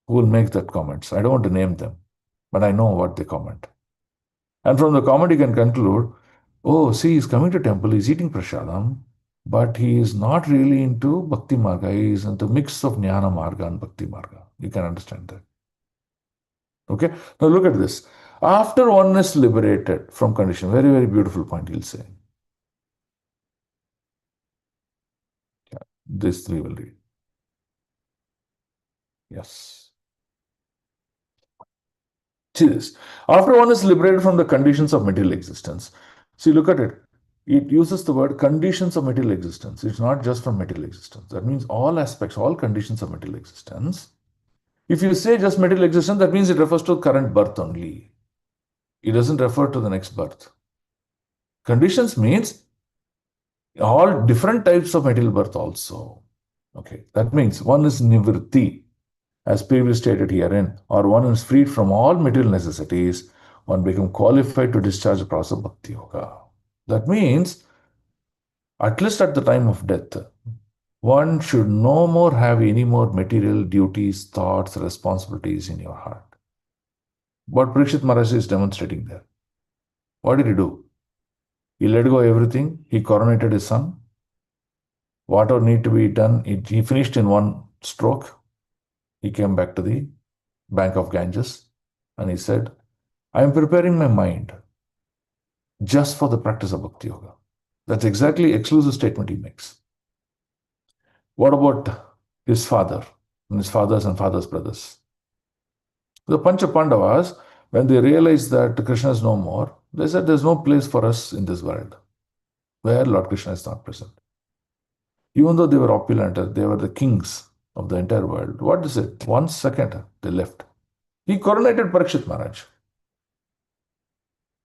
who will make that comments. I don't want to name them, but I know what they comment. And from the comment, you can conclude, oh, see, he's coming to temple, he's eating prasadam, but he is not really into Bhakti Marga. He is into mix of Jnana Marga and Bhakti Marga. You can understand that. Okay? Now look at this. After one is liberated from condition, very, very beautiful point he'll say. Yeah, this we will read. Yes. See this. After one is liberated from the conditions of material existence. See, look at it. It uses the word conditions of material existence. It's not just from material existence. That means all aspects, all conditions of material existence. If you say just material existence, that means it refers to current birth only. It doesn't refer to the next birth. Conditions means all different types of material birth also. Okay, that means one is nivritti, as previously stated herein, or one is freed from all material necessities, one becomes qualified to discharge the process of Bhakti Yoga. That means, at least at the time of death, one should no more have any more material duties, thoughts, responsibilities in your heart. What Parikshit Maharaj is demonstrating there. What did he do? He let go of everything. He coronated his son. Whatever need to be done, he finished in one stroke. He came back to the bank of Ganges and he said, I am preparing my mind just for the practice of Bhakti Yoga. That's exactly exclusive statement he makes. What about his father and his fathers and fathers' brothers? The Pancha Pandavas, when they realized that Krishna is no more, they said there's no place for us in this world where Lord Krishna is not present. Even though they were opulent, they were the kings of the entire world. What is it? 1 second, they left. He coronated Parikshit Maharaj.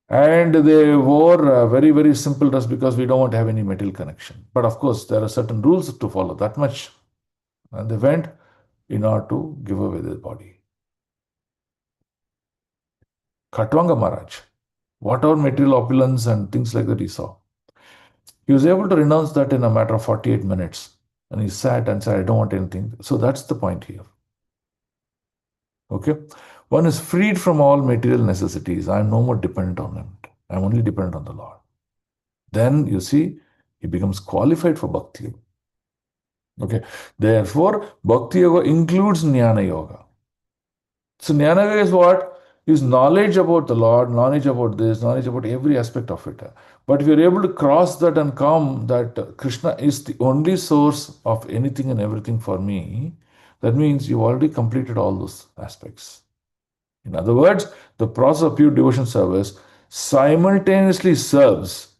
And they wore a very, very simple dress because we don't want to have any material connection. But of course, there are certain rules to follow, that much. And they went in order to give away their body. Khatwanga Maharaj, whatever material opulence and things like that he saw, he was able to renounce that in a matter of 48 minutes. And he sat and said, I don't want anything. So that's the point here. Okay? One is freed from all material necessities. I am no more dependent on him. I am only dependent on the Lord. Then you see, he becomes qualified for Bhakti Yoga. Okay? Therefore, Bhakti Yoga includes Jnana Yoga. So Jnana is what? Is knowledge about the Lord, knowledge about this, knowledge about every aspect of it. But if you're able to cross that and come that Krishna is the only source of anything and everything for me, that means you've already completed all those aspects. In other words, the process of pure devotion service simultaneously serves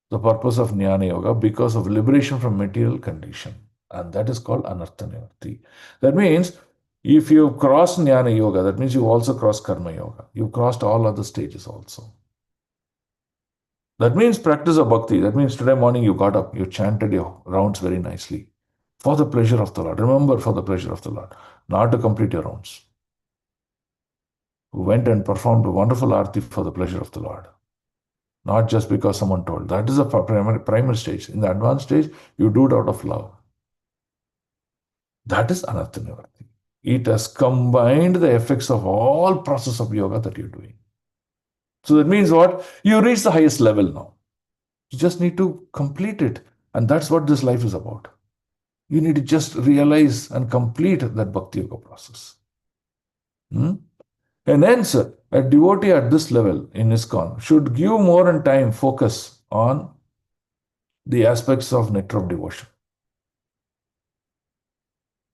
the purpose of Jnana Yoga because of liberation from material condition. And that is called Anartha Nivritti. That means if you cross Jnana Yoga, that means you also cross Karma Yoga. You've crossed all other stages also. That means practice of bhakti. That means today morning you got up, you chanted your rounds very nicely for the pleasure of the Lord. Remember, for the pleasure of the Lord, not to complete your rounds. You went and performed a wonderful arti for the pleasure of the Lord. Not just because someone told. That is a primary stage. In the advanced stage, you do it out of love. That is Anartha Nivritti. It has combined the effects of all process of yoga that you're doing. So that means what? You reach the highest level now. You just need to complete it. And that's what this life is about. You need to just realize and complete that bhakti yoga process. And hence, a devotee at this level in ISKCON should give more and time focus on the aspects of nectar of devotion.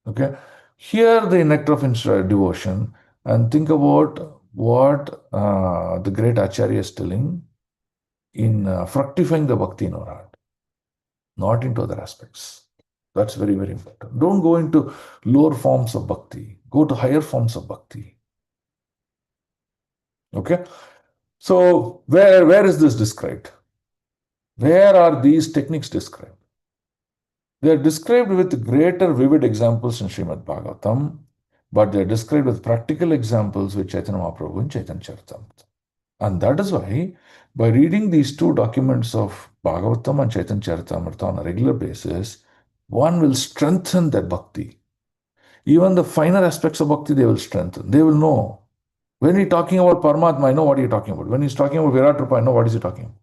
Okay, hear the nectar of devotion and think about what the great Acharya is telling in fructifying the bhakti in our heart, not into other aspects. That's very, very important. Don't go into lower forms of bhakti. Go to higher forms of bhakti. Okay, so where is this described? Where are these techniques described? They are described with greater vivid examples in Srimad Bhagavatam, but they are described with practical examples with Chaitanya Mahaprabhu and Chaitanya Charitamrita. And that is why, by reading these two documents of Bhagavatam and Chaitanya Charitamrita on a regular basis, one will strengthen that bhakti. Even the finer aspects of bhakti, they will strengthen. They will know. When he's talking about Paramatma, I know what you're talking about. When he's talking about Virat Rupa, I know what is he talking about.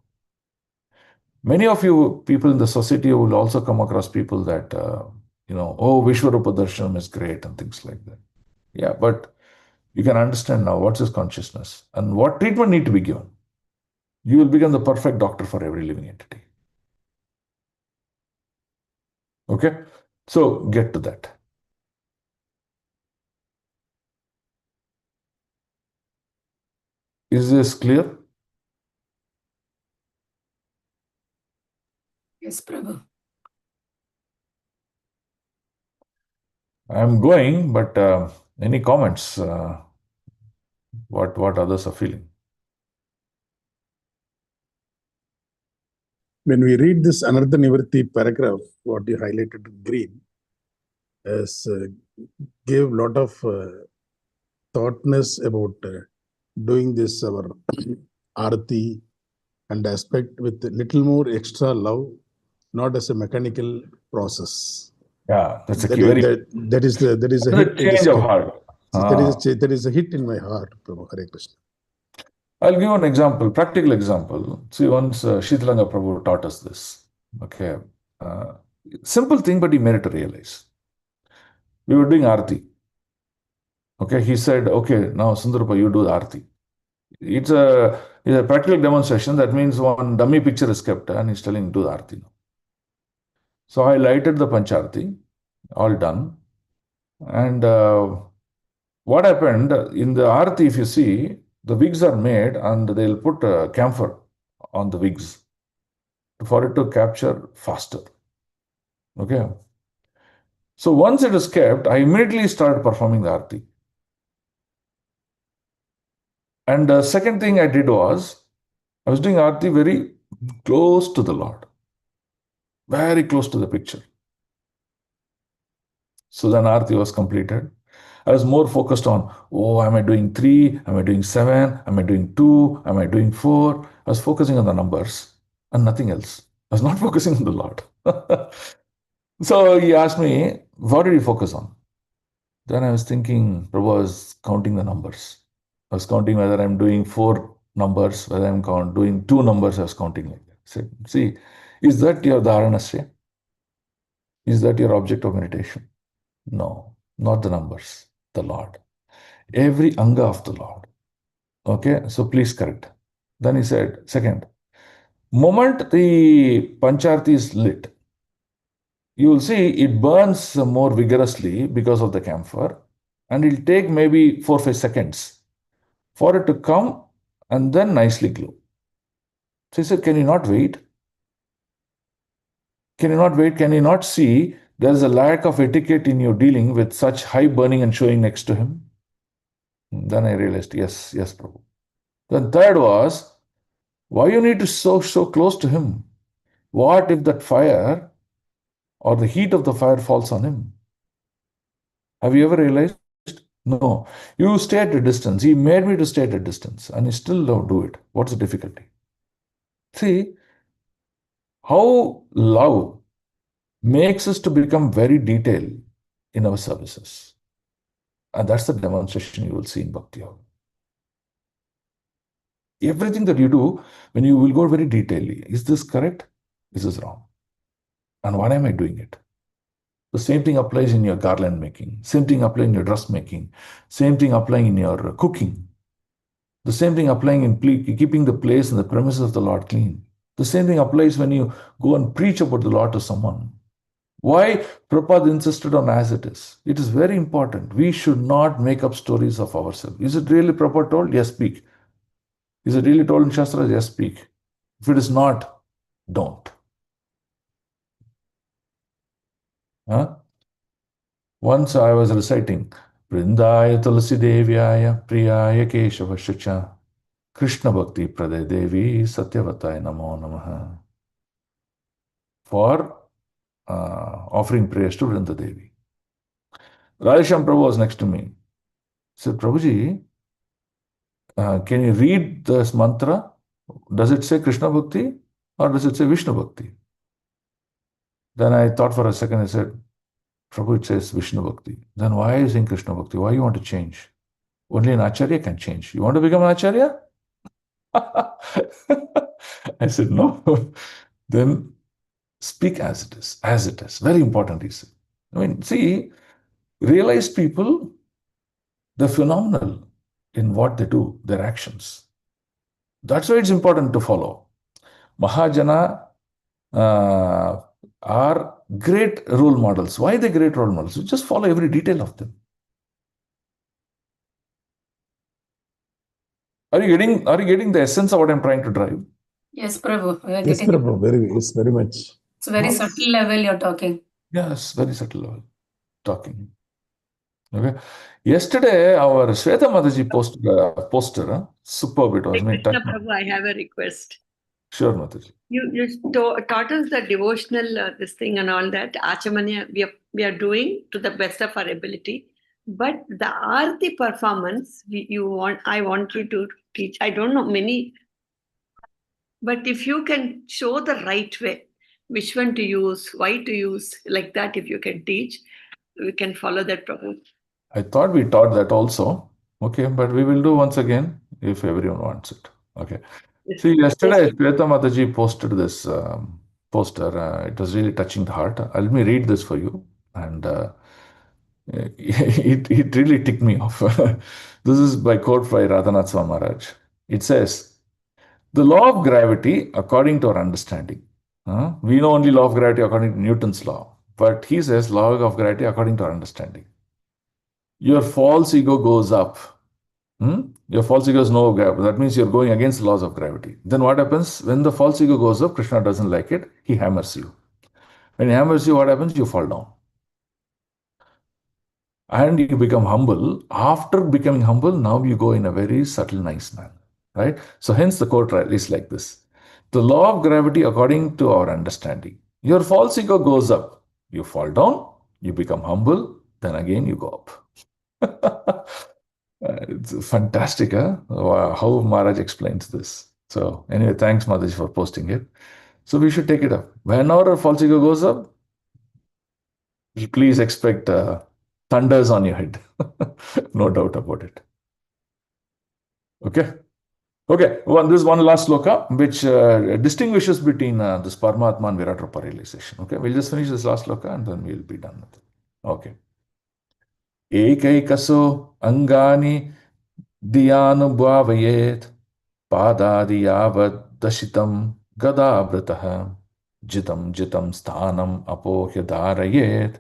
Many of you people in the society will also come across people that, oh, Vishwarupa Darshanam is great and things like that. Yeah, but you can understand now what's his consciousness and what treatment need to be given. You will become the perfect doctor for every living entity. Okay? So get to that. Is this clear? Yes, Prabhu. I'm going, but any comments? What others are feeling? When we read this Anartha Nivritti paragraph, what you highlighted in green, as gave lot of thoughtness about doing this our arati and aspect with a little more extra love, not as a mechanical process. Yeah, that's a That key. that is a hit. Change of heart. That is a hit in my heart, Prabhu. Hare Krishna. I'll give an example, practical example. See, once Shitalanga Prabhu taught us this. Okay. Simple thing, but he made it to realize. We were doing Arti. Okay, he said, okay, now Sundarapa, you do the Arti. It's a practical demonstration. That means one dummy picture is kept and he's telling, do the Arti now. So I lighted the Pancharti, all done. And what happened in the Arti, if you see, the wigs are made and they'll put camphor on the wigs for it to capture faster. Okay. So once it is kept, I immediately started performing the Arti. And the second thing I did was, I was doing Arti very close to the Lord, very close to the picture. So then Arti was completed. I was more focused on, oh, am I doing 3? Am I doing 7? Am I doing 2? Am I doing 4? I was focusing on the numbers and nothing else. I was not focusing on the Lord. So he asked me, what did you focus on? Then I was thinking, Prabhu, I was counting the numbers. I was counting whether I'm doing 4 numbers, whether I'm doing 2 numbers, I was counting like that. I said, see, is that your dharanasya? Is that your object of meditation? No, not the numbers, the Lord. every anga of the Lord. Okay, so please correct. Then he said, second, moment the Pancharti is lit, you will see it burns more vigorously because of the camphor, and it'll take maybe 4 5 seconds for it to come and then nicely glow. So he said, can you not wait? Can you not wait? Can you not see there is a lack of etiquette in your dealing with such high burning and showing next to him? Then I realized, yes, yes, Prabhu. Then third was, why you need to so close to him? What if that fire or the heat of the fire falls on him? Have you ever realized? No. You stay at a distance. He made me to stay at a distance, and he still don't do it. What's the difficulty? See how love makes us to become very detailed in our services. And that's the demonstration you will see in Bhakti Yoga. Everything that you do, when you will go very detailedly, is this correct? Is this wrong? And why am I doing it? The same thing applies in your garland making. Same thing applies in your dress making. Same thing applying in your cooking. The same thing applying in keeping the place and the premises of the Lord clean. The same thing applies when you go and preach about the Lord to someone. Why Prabhupada insisted on as it is? It is very important. We should not make up stories of ourselves. Is it really Prabhupada told? Yes, speak. Is it really told in Shastra? Yes, speak. If it is not, don't. Huh? Once I was reciting Vrindaya Tulasi Devyaya Priyaya Keshava Shucha Krishna Bhakti Praday Devi Satyavataya Namo Namaha for offering prayers to Vrinda Devi. Radhesham Prabhu was next to me. He said, Prabhuji, can you read this mantra? Does it say Krishna Bhakti or does it say Vishnu Bhakti? Then I thought for a second. I said, Prabhu, it says Vishnu Bhakti. Then why are you saying Krishna Bhakti? Why you want to change? Only an Acharya can change. You want to become an Acharya? I said, no. Then speak as it is, as it is. Very important, he said. I mean, see, realized people, they're phenomenal in what they do, their actions. That's why it's important to follow. Mahajana are great role models. Why are they great role models? You just follow every detail of them. Are you getting the essence of what I'm trying to drive? Yes, Prabhu. We are Yes, getting it. Prabhu, yes, very much. It's a very subtle level you're talking. Yes, very subtle level talking. Okay. Yesterday, our Shweta Mataji posted a poster. Superb it was. I mean, Krishna Prabhu, I have a request. Sure, Mataji. You taught us the devotional this thing and all that. Achamanya we are doing to the best of our ability. But the Aarti performance, I want you to teach. I don't know many, but if you can show the right way, which one to use, why to use, like that, if you can teach, we can follow that Prabhu. I thought we taught that also. Okay, but we will do once again if everyone wants it. Okay. See, yesterday Shweta Mataji posted this poster. It was really touching the heart. Let me read this for you. And it really ticked me off. This is by quote by Radhanath Swami Maharaj. It says, the law of gravity, according to our understanding, we know only law of gravity according to Newton's law, but he says law of gravity according to our understanding. Your false ego goes up. Your false ego is no gravity. That means you're going against the laws of gravity. Then what happens? When the false ego goes up, Krishna doesn't like it. He hammers you. When he hammers you, what happens? You fall down. And you become humble. After becoming humble, now you go in a very subtle, nice manner. Right? So hence the quote is like this. The law of gravity according to our understanding. Your false ego goes up. You fall down. You become humble. Then again you go up. It's fantastic, huh? How Maharaj explains this. So anyway, thanks Mataji for posting it. So we should take it up. Whenever our false ego goes up, please expect thunders on your head. No doubt about it. Okay. Okay. This is one last sloka which distinguishes between this Paramatma and Virat Rupa realization. Okay. We'll just finish this last sloka and then we'll be done with it. Okay. Ekaikaso angani diyanubhavayet padadi yavad dashitam gadabhrataha jitam jitam sthanam apohya dharayet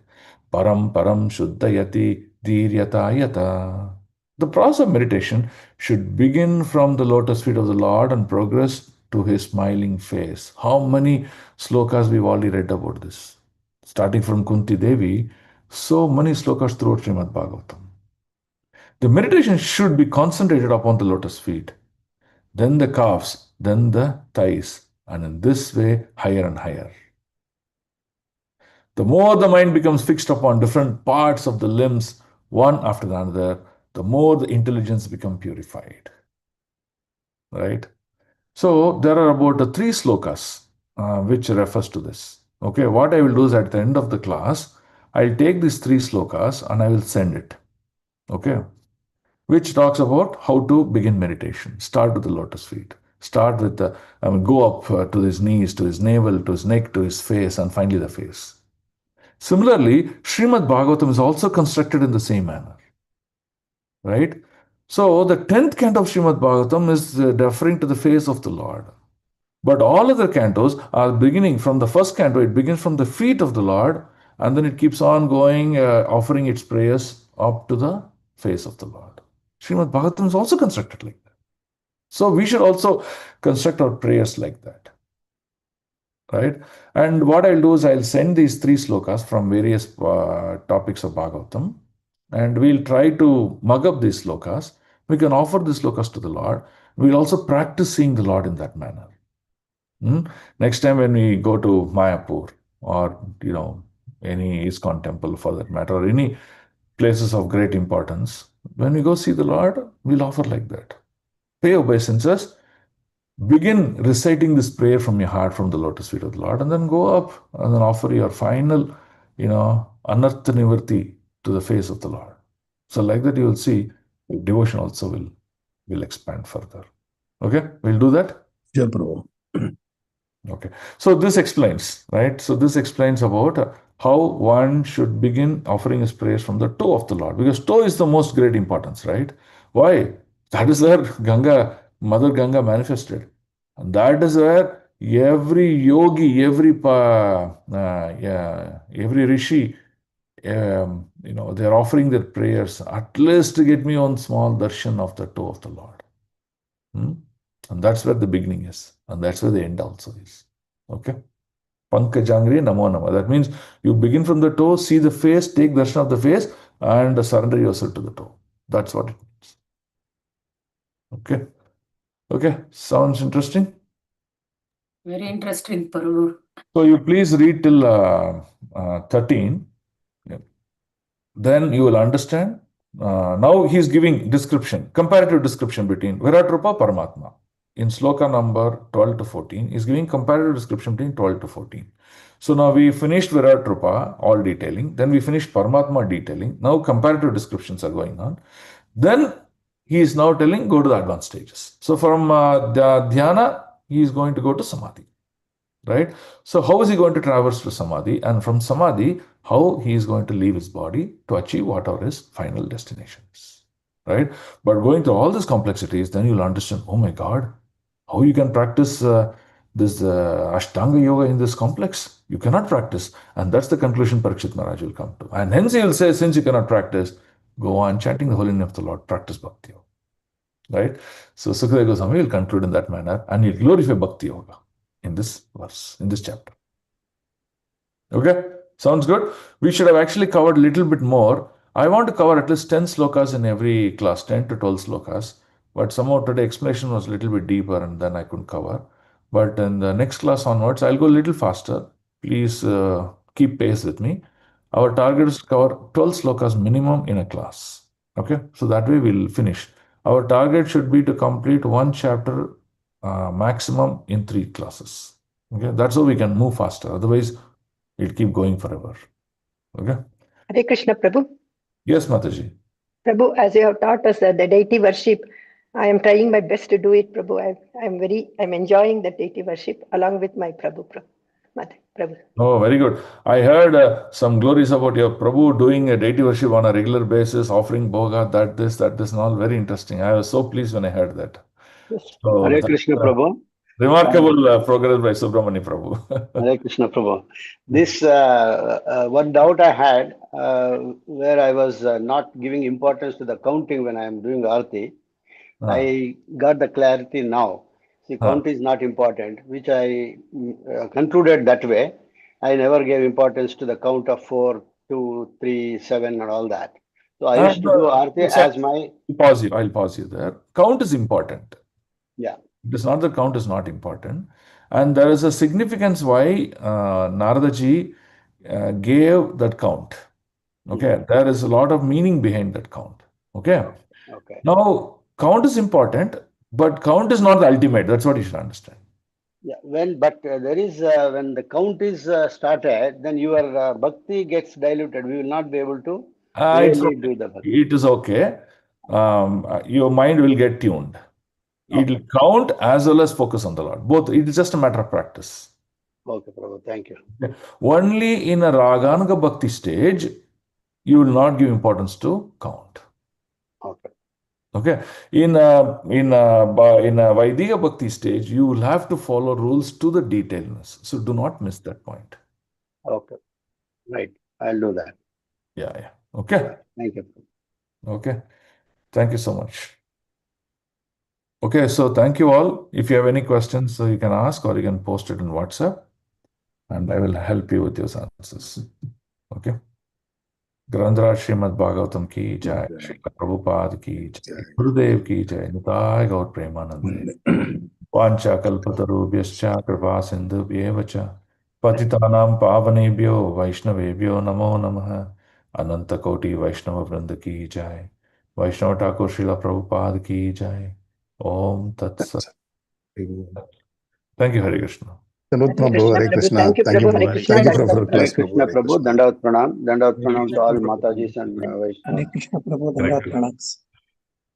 param param shuddhayati dhiryatayata. The process of meditation should begin from the lotus feet of the Lord and progress to his smiling face. How many slokas we've already read about this? Starting from Kunti Devi, so many slokas throughout Srimad Bhagavatam. The meditation should be concentrated upon the lotus feet, then the calves, then the thighs, and in this way, higher and higher. The more the mind becomes fixed upon different parts of the limbs, one after the other, the more the intelligence becomes purified. Right? So there are about three slokas which refers to this. Okay, what I will do is at the end of the class, I'll take these three slokas and I will send it. Okay, which talks about how to begin meditation. Start with the lotus feet. Start with the, go up to his knees, to his navel, to his neck, to his face, and finally the face. Similarly, Srimad Bhagavatam is also constructed in the same manner. Right? So the 10th canto of Srimad Bhagavatam is referring to the face of the Lord. But all other cantos are beginning from the first canto, it begins from the feet of the Lord, and then it keeps on going, offering its prayers up to the face of the Lord. Srimad Bhagavatam is also constructed like that. So we should also construct our prayers like that. Right? And what I'll do is I'll send these three slokas from various topics of Bhagavatam, and we'll try to mug up these slokas. We can offer these slokas to the Lord. We'll also practice seeing the Lord in that manner. Next time when we go to Mayapur or any ISKCON temple for that matter, or any places of great importance, when we go see the Lord, we'll offer like that. Pay obeisances, begin reciting this prayer from your heart from the lotus feet of the Lord, and then go up and then offer your final, anartha nivarti to the face of the Lord. So like that you will see devotion also will expand further. Okay, we'll do that? Sure, Prabhu. Okay, so this explains, right? So this explains about how one should begin offering his prayers from the toe of the Lord, because toe is the most great importance, right? Why? That is where Mother Ganga manifested, and that is where every yogi, every rishi, they're offering their prayers. At least to get me one small darshan of the toe of the Lord. And that's where the beginning is. And that's where the end also is. Okay? Pankajangri Namo Nama. That means you begin from the toe, see the face, take darshan of the face, and surrender yourself to the toe. That's what it means. Okay? Okay? Sounds interesting? Very interesting, Prabhu. So you please read till 13. Then you will understand. Now he is giving description, comparative description between Virat Rupa Paramatma. In sloka number 12 to 14, is giving comparative description between 12 to 14. So now we finished Virat Rupa, all detailing. Then we finished Paramatma detailing. Now comparative descriptions are going on. Then he is now telling go to the advanced stages. So from the dhyana, he is going to go to samadhi. Right? So how is he going to traverse to samadhi? And from samadhi, how he is going to leave his body to achieve whatever his final destination is. Right? But going through all these complexities, then you'll understand, oh my God, how you can practice this Ashtanga Yoga in this complex? You cannot practice. And that's the conclusion Parikshit Maharaj will come to. And hence he will say, since you cannot practice, go on chanting the holy name of the Lord, practice Bhakti Yoga. Right? So Sukadeva Goswami will conclude in that manner and he'll glorify Bhakti Yoga in this verse, in this chapter. Okay? Sounds good? We should have actually covered a little bit more. I want to cover at least 10 slokas in every class, 10 to 12 slokas. But somehow today explanation was a little bit deeper and then I couldn't cover. But in the next class onwards, I'll go a little faster. Please keep pace with me. Our target is to cover 12 slokas minimum in a class. Okay? So that way we'll finish. Our target should be to complete one chapter maximum in 3 classes. Okay? That's how we can move faster. Otherwise, it'll keep going forever. Okay? Hare Krishna, Prabhu. Yes, Mataji. Prabhu, as you have taught us the deity worship, I am trying my best to do it, Prabhu. I'm enjoying the deity worship along with my Prabhu. Prabhu. Oh, very good. I heard some glories about your Prabhu doing a deity worship on a regular basis, offering bhoga, that, this, and all. Very interesting. I was so pleased when I heard that. Yes. So, Hare that's Krishna Prabhu. remarkable progress by Subramani Prabhu. Hare Krishna Prabhu. This one doubt I had where I was not giving importance to the counting when I am doing Aarti. I got the clarity now. See, count is not important, which I concluded that way. I never gave importance to the count of 4, 2, 3, 7 and all that. So I used to do Aarti as my... I'll pause you there. Count is important. Yeah. It is not that count is not important. And there is a significance why Narada ji gave that count. Okay. There is a lot of meaning behind that count. Okay. Okay. Now, count is important, but count is not the ultimate. That's what you should understand. Yeah, but there is when the count is started, then your bhakti gets diluted. We will not be able to It's really okay. do the bhakti. It is okay. Your mind will get tuned. It will count as well as focus on the Lord. Both. It is just a matter of practice. Okay, Prabhu. Thank you. Okay. Only in a Raganuga Bhakti stage, you will not give importance to count. Okay. Okay. In a Vaidika Bhakti stage, you will have to follow rules to the detailness. So do not miss that point. Okay. Right. I'll do that. Yeah. Okay. Thank you. Okay. Thank you so much. Okay, so thank you all. If you have any questions, so you can ask or you can post it in WhatsApp and I will help you with your answers. Okay. ग्रंथराज Shrimad Bhagavatam की जय, श्री प्रभुपाद की जय, गुरुदेव की जय, निताय गौर प्रेमानंदे, वाञ्छा कल्पतरुभ्यश्च कृपा सिन्धुभ्येव च पतितानां पावनेभ्यो वैष्णवेभ्यो नमो नमः। अनंत कोटि वैष्णव वृंद की जय, वैष्णव ठाकुर श्रील प्रभुपाद की जय। ओम तत्सत। Thank you, Hare Krishna. Hare Krishna. Thank you, Thank you, Prabhu. Hare Prabhu. Krishna. Thank you, Hare Prabhu, for class, Prabhu. Krishna Hare Prabhu. Krishna. Dandavat pranam to all Matajis and Vaishnavas. Hare Krishna Prabhu, Hare Dandavat Krishna. Pranams.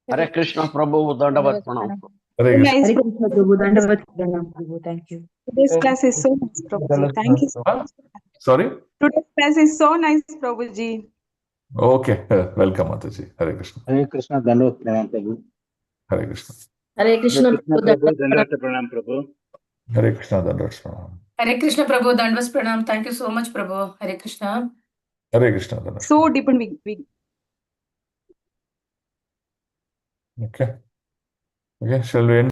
Hare Krishna Prabhu. Dandavat pranam. Hare Krishna. Nice. Hare Krishna Prabhu, Dandavat Pranam Prabhu. Thank you. Today's class is so nice, Prabhuji. Thank you. Huh? Sorry? Today's class is so nice, Prabhuji. Okay. Welcome, Mataji. Hare Krishna. Hare Krishna, Dandavat Pranam Prabhu. Hare Krishna. Hare Krishna Prabhu. Dandavat Pranam Prabhu. Hare Krishna. Dandavat pranam. Hare Krishna Prabhu. Dandavas Pranam. Thank you so much, Prabhu. Hare Krishna. Hare Krishna. Dandavat So pranam. deep and big. Okay. Okay. Shall we end?